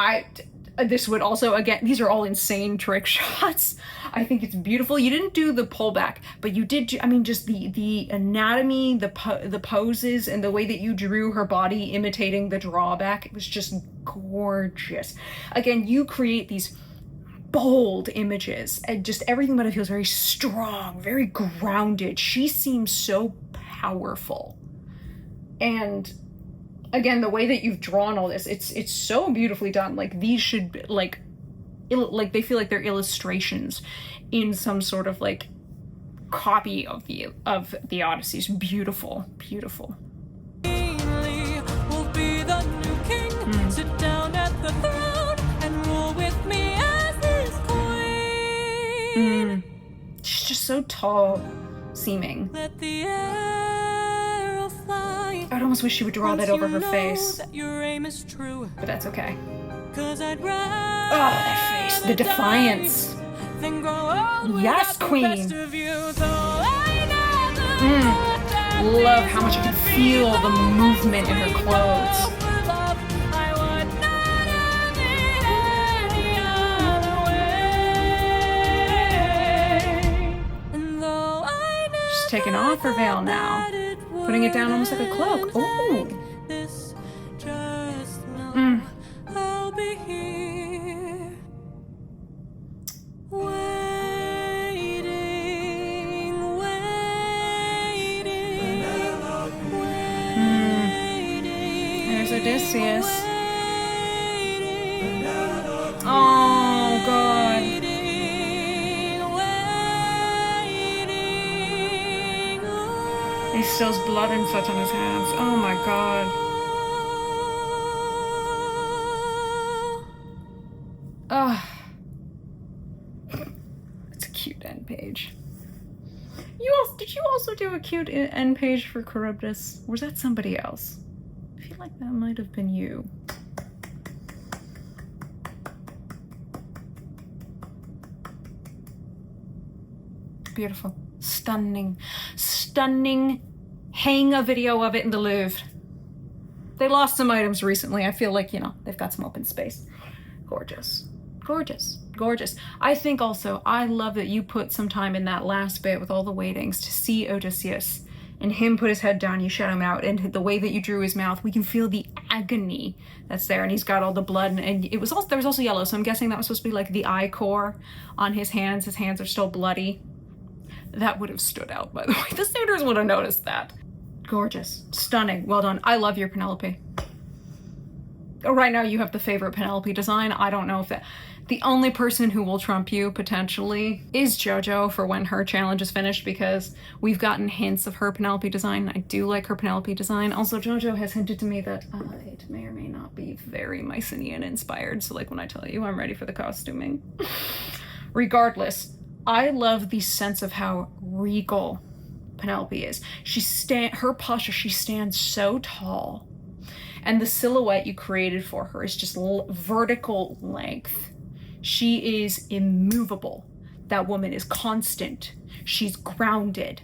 This would also, again, these are all insane trick shots. I think it's beautiful. You didn't do the pullback, but you did, I mean, just the anatomy, the poses, and the way that you drew her body imitating the drawback, it was just gorgeous. Again, you create these bold images, and just everything about it feels very strong, very grounded. She seems so powerful. And again, the way that you've drawn all this, it's so beautifully done. Like, these should be, like they feel like they're illustrations in some sort of like copy of the Odyssey. Beautiful, beautiful. Will be the new king. Sit down at the throne and rule with me as his queen. She's just so tall seeming. Let the arrow fly. I'd almost wish she would draw that over her face, That your aim is true. but that's okay. 'Cause I'd rather that face, the defiance. than grow old Yes, without the queen. best of you. So I never thought that Love how much I can feel the movement in her clothes. for love, I would not have it any other way. And though I never She's taking off her veil now, thought it putting it down almost like a would cloak. end Ooh. like this, just know I'll be here, waiting, waiting, waiting. There's Odysseus. Waiting, Oh, God. waiting, waiting. He still has blood and such on his hands. Oh, my God. Ugh. It's a cute end page. Did you also do a cute end page for Charybdis? Or was that somebody else? I feel like that might have been you. Beautiful. Stunning. Stunning. Hang a video of it in the Louvre. They lost some items recently. I feel like, they've got some open space. Gorgeous. Gorgeous. Gorgeous. I think also, I love that you put some time in that last bit with all the waitings to see Odysseus and him put his head down, you shut him out, and the way that you drew his mouth, we can feel the agony that's there, and he's got all the blood, and it was also, there was also yellow, so I'm guessing that was supposed to be like the eye core on his hands. His hands are still bloody. That would have stood out, by the way. The suitors would have noticed that. Gorgeous. Stunning. Well done. I love your Penelope. Right now you have the favorite Penelope design. I don't know if that... The only person who will trump you, potentially, is JoJo for when her challenge is finished, because we've gotten hints of her Penelope design. I do like her Penelope design. Also, JoJo has hinted to me that it may or may not be very Mycenaean inspired, so like when I tell you, I'm ready for the costuming. Regardless, I love the sense of how regal Penelope is. Her posture, she stands so tall. And the silhouette you created for her is just vertical length. She is immovable. That woman is constant. She's grounded.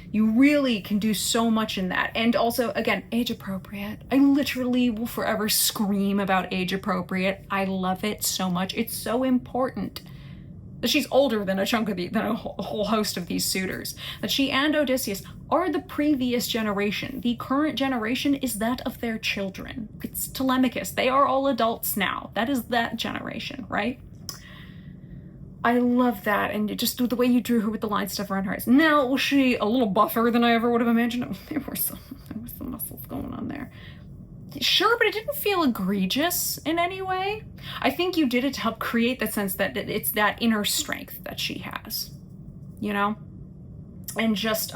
You really can do so much in that. And also, again, age appropriate. I literally will forever scream about age appropriate. I love it so much. It's so important. That she's older than a whole host of these suitors. That she and Odysseus are the previous generation. The current generation is that of their children. It's Telemachus. They are all adults now. That is that generation, right? I love that, and just the way you drew her with the line stuff around her eyes. Now, was she a little buffer than I ever would have imagined? There were some muscles going on there. Sure, but it didn't feel egregious in any way. I think you did it to help create that sense that it's that inner strength that she has, you know? And just,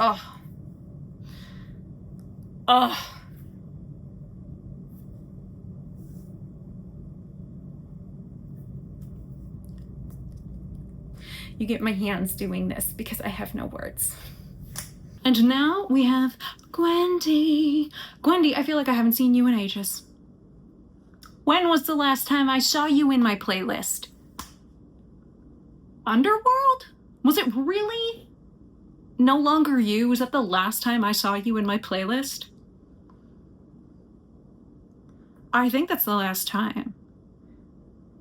You get my hands doing this because I have no words. And now we have Gwendy. Gwendy, I feel like I haven't seen you in ages. When was the last time I saw you in my playlist? Underworld? Was it really no longer you? Was that the last time I saw you in my playlist? I think that's the last time.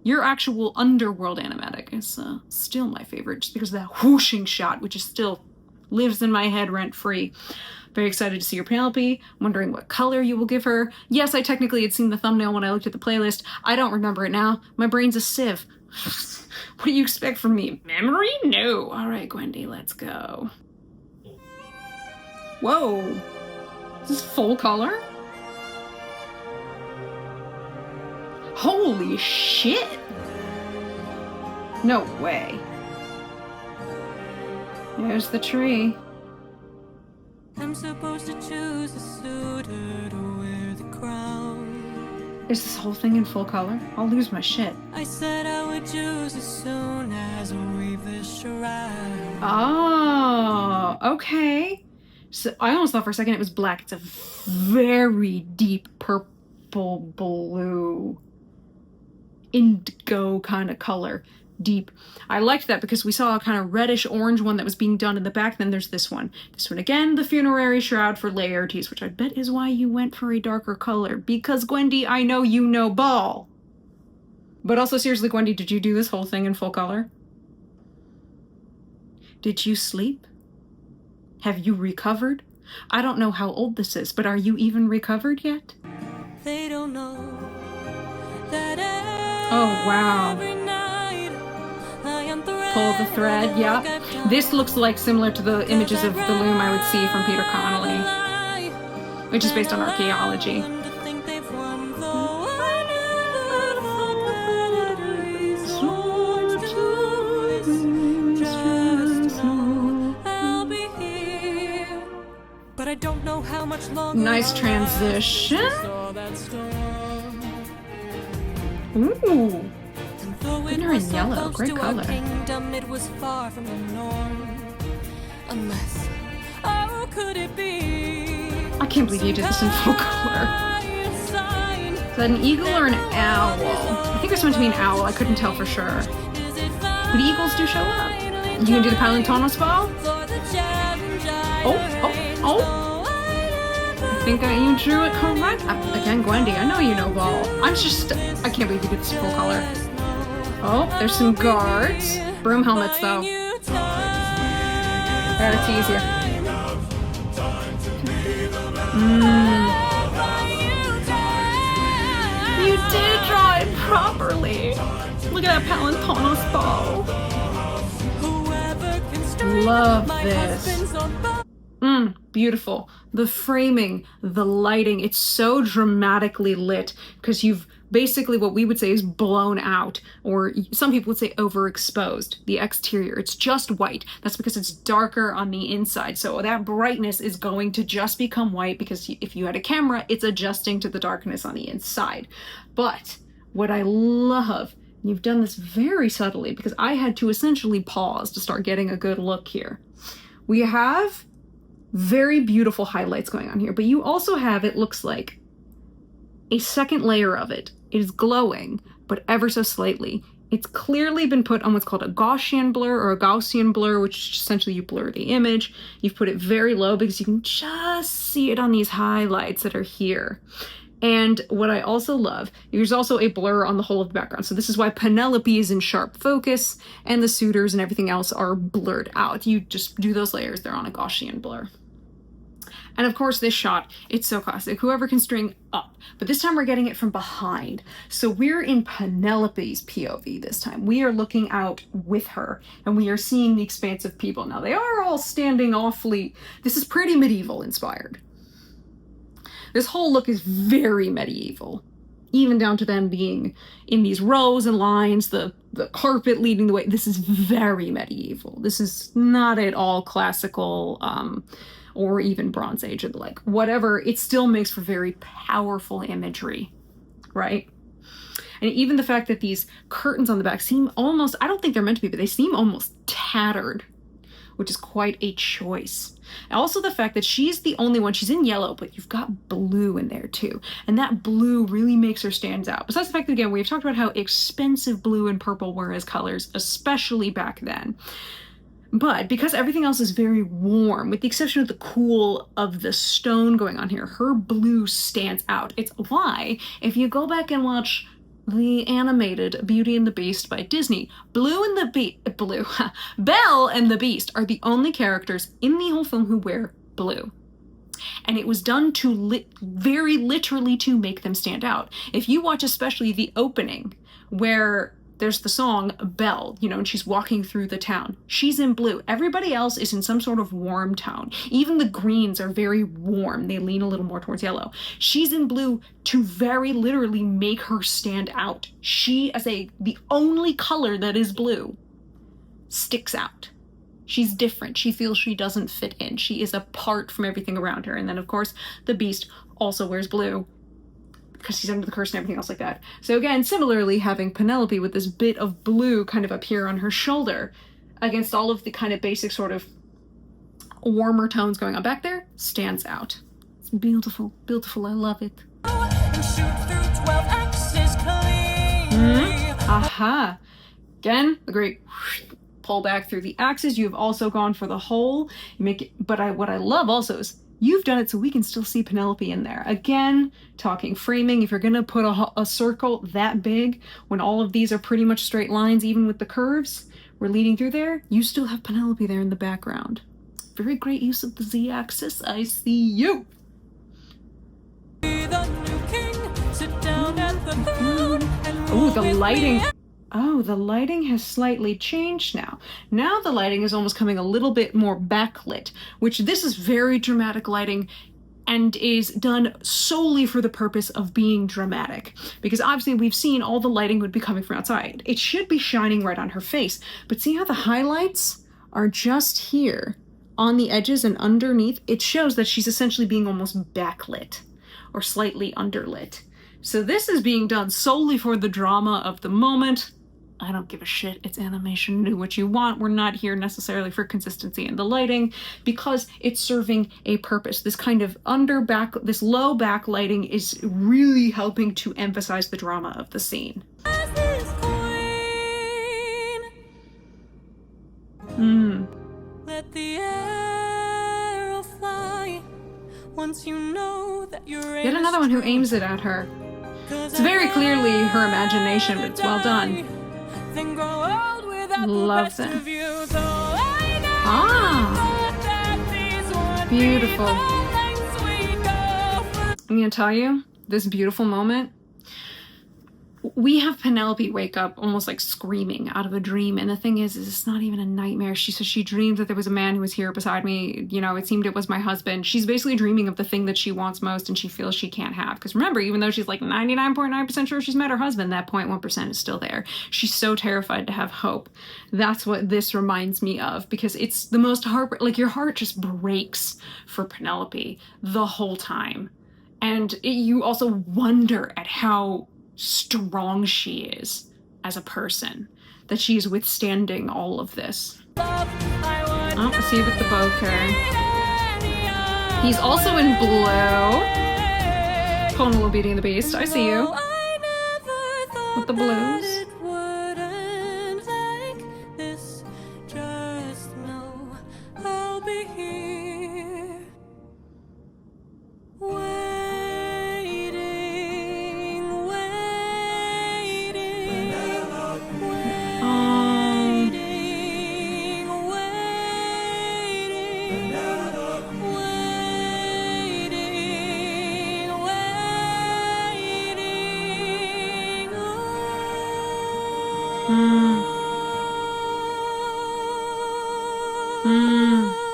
Your actual Underworld animatic is still my favorite, just because of that whooshing shot, which is still lives in my head rent-free. Very excited to see your Penelope. I'm wondering what color you will give her. Yes, I technically had seen the thumbnail when I looked at the playlist. I don't remember it now. My brain's a sieve. What do you expect from me? Memory? No. All right, Gwendy, let's go. Whoa. Is this full color? Holy shit! No way. There's the tree. I'm supposed to choose a suitor to wear the crown. Is this whole thing in full color? I'll lose my shit. I said I would choose as soon as we weave this shroud. Oh, okay. So I almost thought for a second it was black. It's a very deep purple blue indigo kind of color. Deep. I liked that because we saw a kind of reddish orange one that was being done in the back. Then there's this one. This one again, the funerary shroud for Laertes, which I bet is why you went for a darker color. Because Gwendy, I know you know ball. But also seriously, Gwendy, did you do this whole thing in full color? Did you sleep? Have you recovered? I don't know how old this is, but are you even recovered yet? They don't know that oh, wow. every night I am Pull the thread, yeah. This looks like similar to the images of the loom I would see from Peter Connolly, which is based on archaeology. But I don't know how much longer. Nice transition. Ooh. They're in yellow, great color. Kingdom, it was far from the norm. Unless, oh, could it be? I can't believe you did this in full color. Is that an eagle or an owl? I think it's meant to be an owl. I couldn't tell for sure. But eagles do show up. You gonna do the Palintonos ball? Oh. I think you drew it correct. Again, Gwendy, I know you know ball. I can't believe you did this full color. Oh, there's some guards. Broom helmets, though. That's easier. properly. Look at that Palantonos bow. Whoever can string Love my this. husband's on bow. Beautiful. The framing, the lighting, it's so dramatically lit because you've basically what we would say is blown out, or some people would say overexposed, the exterior. It's just white. That's because it's darker on the inside. So that brightness is going to just become white because if you had a camera, it's adjusting to the darkness on the inside. But what I love, you've done this very subtly because I had to essentially pause to start getting a good look here. We have very beautiful highlights going on here, but you also have, it looks like, a second layer of it. It is glowing, but ever so slightly. It's clearly been put on what's called a Gaussian blur or a Gaussian blur, which essentially you blur the image. You've put it very low because you can just see it on these highlights that are here. And what I also love, there's also a blur on the whole of the background. So this is why Penelope is in sharp focus and the suitors and everything else are blurred out. You just do those layers, they're on a Gaussian blur. And of course, this shot, it's so classic. Whoever can string up. But this time we're getting it from behind. So we're in Penelope's POV this time. We are looking out with her and we are seeing the expanse of people. Now they are all standing awfully, this is pretty medieval inspired. This whole look is very medieval, even down to them being in these rows and lines, the carpet leading the way. This is very medieval. This is not at all classical, or even Bronze Age or the like, whatever. It still makes for very powerful imagery, right? And even the fact that these curtains on the back seem almost, I don't think they're meant to be, but they seem almost tattered, which is quite a choice. And also the fact that she's the only one, she's in yellow, but you've got blue in there too. And that blue really makes her stand out. Besides the fact that, again, we've talked about how expensive blue and purple were as colors, especially back then. But because everything else is very warm, with the exception of the cool of the stone going on here, her blue stands out. It's why, if you go back and watch the animated Beauty and the Beast by Disney, Belle and the Beast are the only characters in the whole film who wear blue. And it was done to very literally to make them stand out. If you watch especially the opening, where there's the song Belle, you know, and she's walking through the town. She's in blue. Everybody else is in some sort of warm tone. Even the greens are very warm. They lean a little more towards yellow. She's in blue to very literally make her stand out. She, as the only color that is blue, sticks out. She's different. She feels she doesn't fit in. She is apart from everything around her. And then, of course, the Beast also wears blue, because she's under the curse and everything else like that. So again, similarly, having Penelope with this bit of blue kind of up here on her shoulder against all of the kind of basic sort of warmer tones going on back there stands out. It's beautiful, beautiful. I love it. And shoot through 12 axes cleanly. Aha. Again, a great pull back through the axes. You've also gone for the hole. You make it, but what I love also is you've done it so we can still see Penelope in there. Again, talking framing, if you're gonna put a circle that big, when all of these are pretty much straight lines, even with the curves we're leading through there, you still have Penelope there in the background. Very great use of the Z-axis. I see you. Be the new king, sit down at the throne and Ooh, rule the with lighting. me. Oh, the lighting has slightly changed now. Now the lighting is almost coming a little bit more backlit, which this is very dramatic lighting and is done solely for the purpose of being dramatic. Because obviously we've seen all the lighting would be coming from outside. It should be shining right on her face, but see how the highlights are just here on the edges and underneath? It shows that she's essentially being almost backlit or slightly underlit. So this is being done solely for the drama of the moment. I don't give a shit. It's animation. Do what you want. We're not here necessarily for consistency in the lighting because it's serving a purpose. This kind of this low backlighting is really helping to emphasize the drama of the scene. As is queen. Let the arrow fly. Once you know that you're Yet another one who aims it at her. It's very clearly her imagination, but it's well done. Then grow old without Love the best that. of you. So I never Ah, thought that these would beautiful. be the lengths we go for. I'm gonna tell you, this beautiful moment, we have Penelope wake up almost like screaming out of a dream. And the thing is it's not even a nightmare. She says she dreamed that there was a man who was here beside me. You know, it seemed it was my husband. She's basically dreaming of the thing that she wants most and she feels she can't have. Because remember, even though she's like 99.9% sure she's met her husband, that 0.1% is still there. She's so terrified to have hope. That's what this reminds me of, because it's the most like your heart just breaks for Penelope the whole time. And you also wonder at how strong she is as a person, that she is withstanding all of this. Oh, I see with the bouquet. He's also in blue. Pulling a little Beauty and the Beast. I see you. With the blues.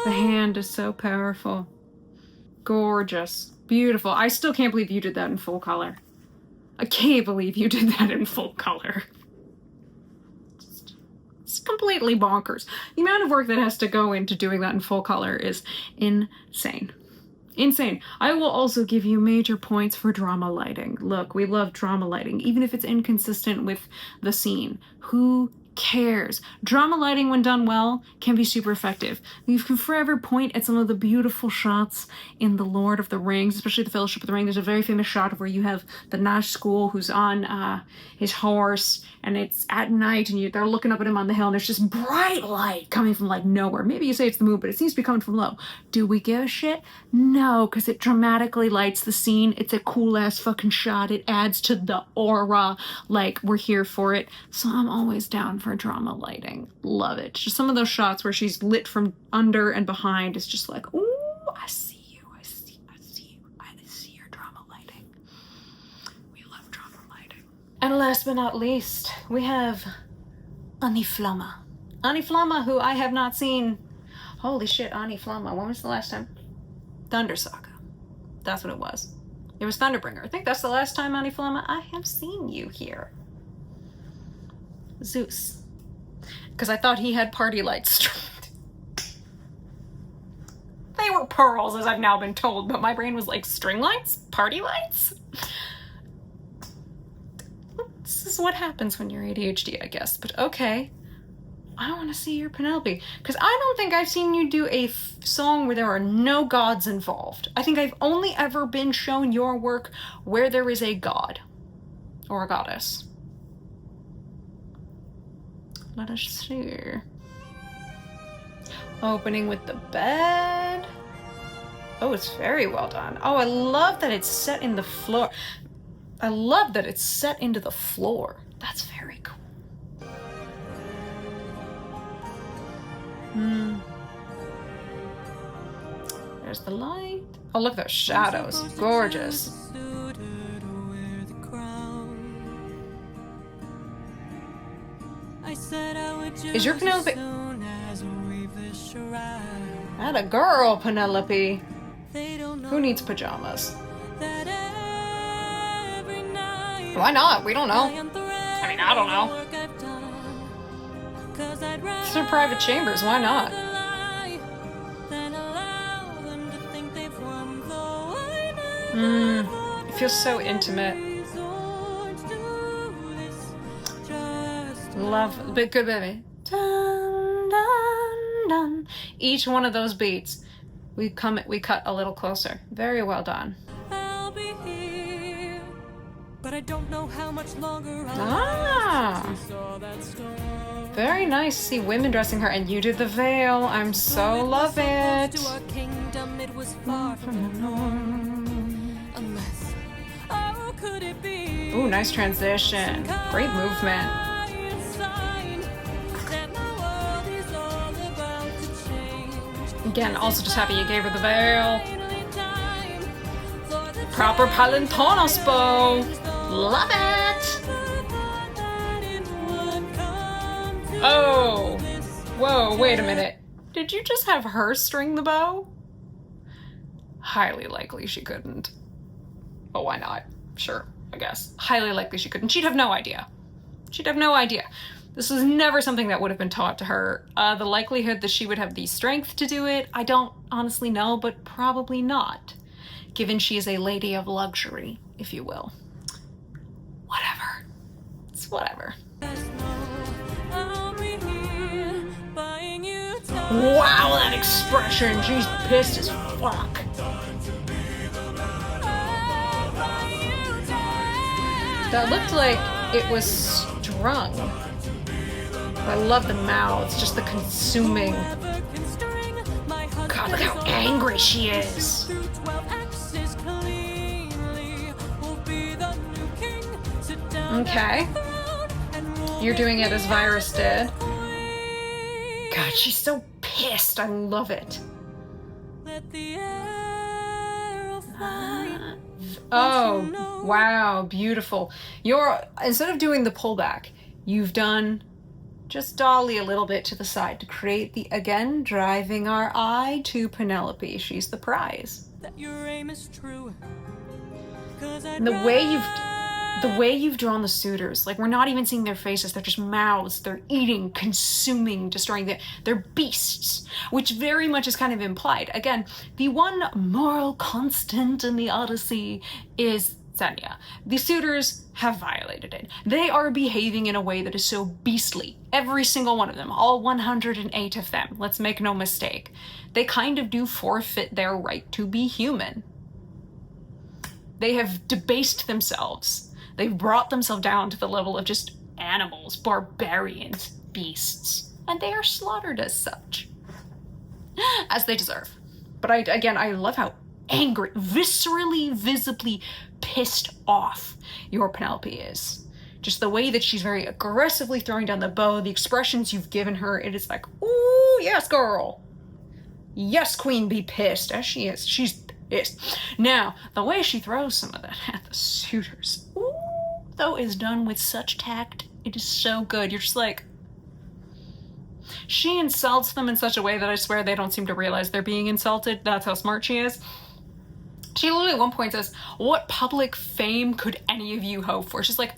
The hand is so powerful. Gorgeous. Beautiful. I still can't believe you did that in full color. I can't believe you did that in full color. It's completely bonkers. The amount of work that has to go into doing that in full color is insane. Insane. I will also give you major points for drama lighting. Look, we love drama lighting, even if it's inconsistent with the scene. Who cares? Drama lighting, when done well, can be super effective. You can forever point at some of the beautiful shots in The Lord of the Rings, especially the Fellowship of the Ring. There's a very famous shot where you have the Nazgul who's on his horse, and it's at night, and they're looking up at him on the hill, and there's just bright light coming from like nowhere. Maybe you say it's the moon, but it seems to be coming from low. Do we give a shit? No, because it dramatically lights the scene. It's a cool ass fucking shot. It adds to the aura. Like, we're here for it. So I'm always down for drama lighting. Love it. Just some of those shots where she's lit from under and behind is just like, ooh, I see you, I see you, I see your drama lighting. We love drama lighting. And last but not least, we have Audi Flama. Audi Flama, who I have not seen. Holy shit, Audi Flama. When was the last time? Thunder Saga. That's what it was. It was Thunderbringer. I think that's the last time, Audi Flama, I have seen you here. Zeus. Because I thought he had party lights. They were pearls, as I've now been told, but my brain was like, string lights? Party lights? This is what happens when you're ADHD, I guess. But okay. I want to see your Penelope. Because I don't think I've seen you do a song where there are no gods involved. I think I've only ever been shown your work where there is a god. Or a goddess. Let us see. Opening with the bed. Oh, it's very well done. Oh, I love that it's set in the floor. I love that it's set into the floor. That's very cool. There's the light. Oh, look at those shadows. Gorgeous. Is your Penelope? Not a girl, Penelope. Who needs pajamas? Why not? We don't know. I mean, I don't know. It's their private chambers. Why not? It feels so intimate. Love, but good baby. Dun, dun, dun. Each one of those beats, we cut a little closer. Very well done. I'll be here, but I don't know how much longer Very nice to see women dressing her, and you did the veil. I'm so love it. To our kingdom, it was far from the norm. Unless, oh, could it be? Ooh, nice transition. Great movement. Again, also just happy you gave her the veil. Proper Palentonos bow. Love it. Whoa, wait a minute. Did you just have her string the bow? Highly likely she couldn't. But why not? Sure, I guess. Highly likely she couldn't. She'd have no idea. She'd have no idea. This was never something that would have been taught to her. The likelihood that she would have the strength to do it, I don't honestly know, but probably not. Given she is a lady of luxury, if you will. Whatever. It's whatever. Wow, that expression! She's pissed as fuck. That looked like it was strung. I love the mouths, just the consuming. God, look how angry she is. Okay. You're doing it as Virus did. God, she's so pissed. I love it. Oh, wow, beautiful. Instead of doing the pullback, you've done just dolly a little bit to the side to create the, again, driving our eye to Penelope. She's the prize. And the way you've drawn the suitors, like, we're not even seeing their faces, they're just mouths, they're eating, consuming, destroying, they're beasts, which very much is kind of implied. Again, the one moral constant in the Odyssey is Xenia. The suitors have violated it. They are behaving in a way that is so beastly. Every single one of them, all 108 of them, let's make no mistake. They kind of do forfeit their right to be human. They have debased themselves. They've brought themselves down to the level of just animals, barbarians, beasts, and they are slaughtered as such. As they deserve. But I love how angry, viscerally, visibly pissed off your Penelope is. Just the way that she's very aggressively throwing down the bow, the expressions you've given her, it is like, ooh, yes, girl. Yes, queen, be pissed, as she is. She's pissed. Now, the way she throws some of that at the suitors, ooh, though, is done with such tact. It is so good. You're just like, she insults them in such a way that I swear they don't seem to realize they're being insulted. That's how smart she is. She literally at one point says, what public fame could any of you hope for? She's like,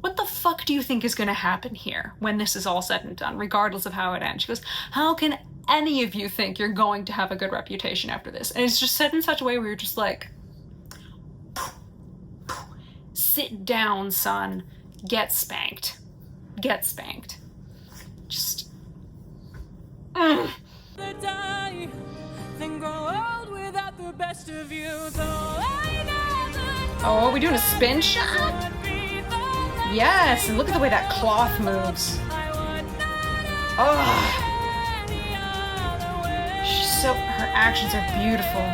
what the fuck do you think is going to happen here when this is all said and done, regardless of how it ends? She goes, how can any of you think you're going to have a good reputation after this? And it's just said in such a way where you're just like, sit down, son. Get spanked. Get spanked. Just... Oh, are we doing a spin shot? Yes, and look at the way that cloth moves. Oh, her actions are beautiful.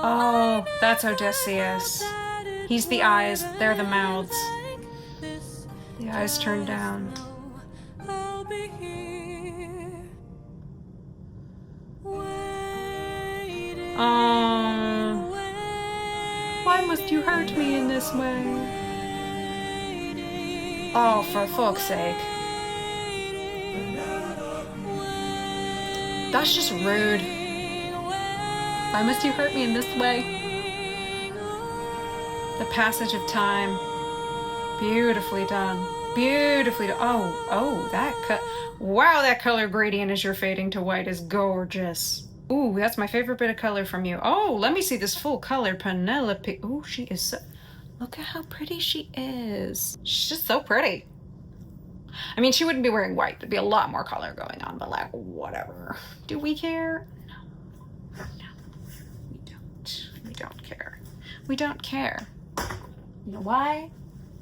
Oh, that's Odysseus. He's the eyes, they're the mouths. The eyes turned down. Oh, why must you hurt me in this way? Oh, for fuck's sake. That's just rude. Why must you hurt me in this way? The passage of time. Beautifully done. Beautifully done. Oh, that wow, that color gradient as you're fading to white is gorgeous. Ooh, that's my favorite bit of color from you. Oh, let me see this full color Penelope. Ooh, she is so... Look at how pretty she is. She's just so pretty. I mean, she wouldn't be wearing white. There'd be a lot more color going on, but like, whatever. Do we care? No, we don't. We don't care. We don't care. You know why?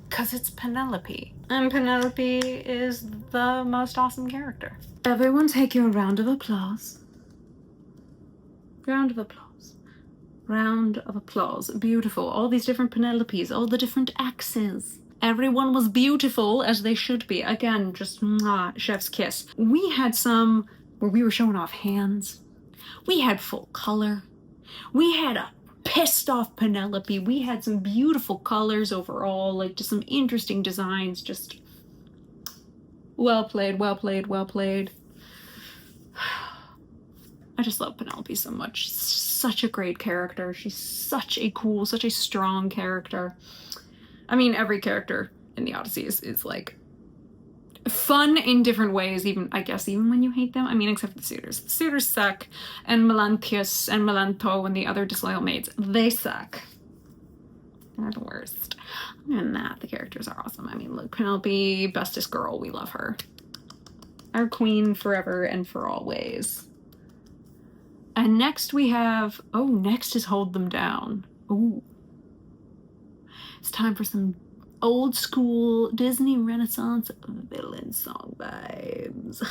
Because it's Penelope. And Penelope is the most awesome character. Everyone take your round of applause. Round of applause. Round of applause. Beautiful. All these different Penelopes, all the different axes. Everyone was beautiful as they should be. Again, just mwah, chef's kiss. We had some where we were showing off hands. We had full color. We had a pissed off Penelope. We had some beautiful colors overall, like just some interesting designs. Just Well played, well played, well played. I just love Penelope so much. She's such a great character. She's such a cool, such a strong character. I mean, every character in the Odyssey is like fun in different ways, even I guess even when you hate them. I mean, except for the suitors. The suitors suck, and Melanthius and Melanto and the other disloyal maids, they suck. They're the worst. Other than that, the characters are awesome. I mean, look, Penelope, bestest girl, we love her. Our queen forever and for always. And next we have, oh, next is Hold Them Down. Ooh. It's time for some old school Disney Renaissance villain song vibes.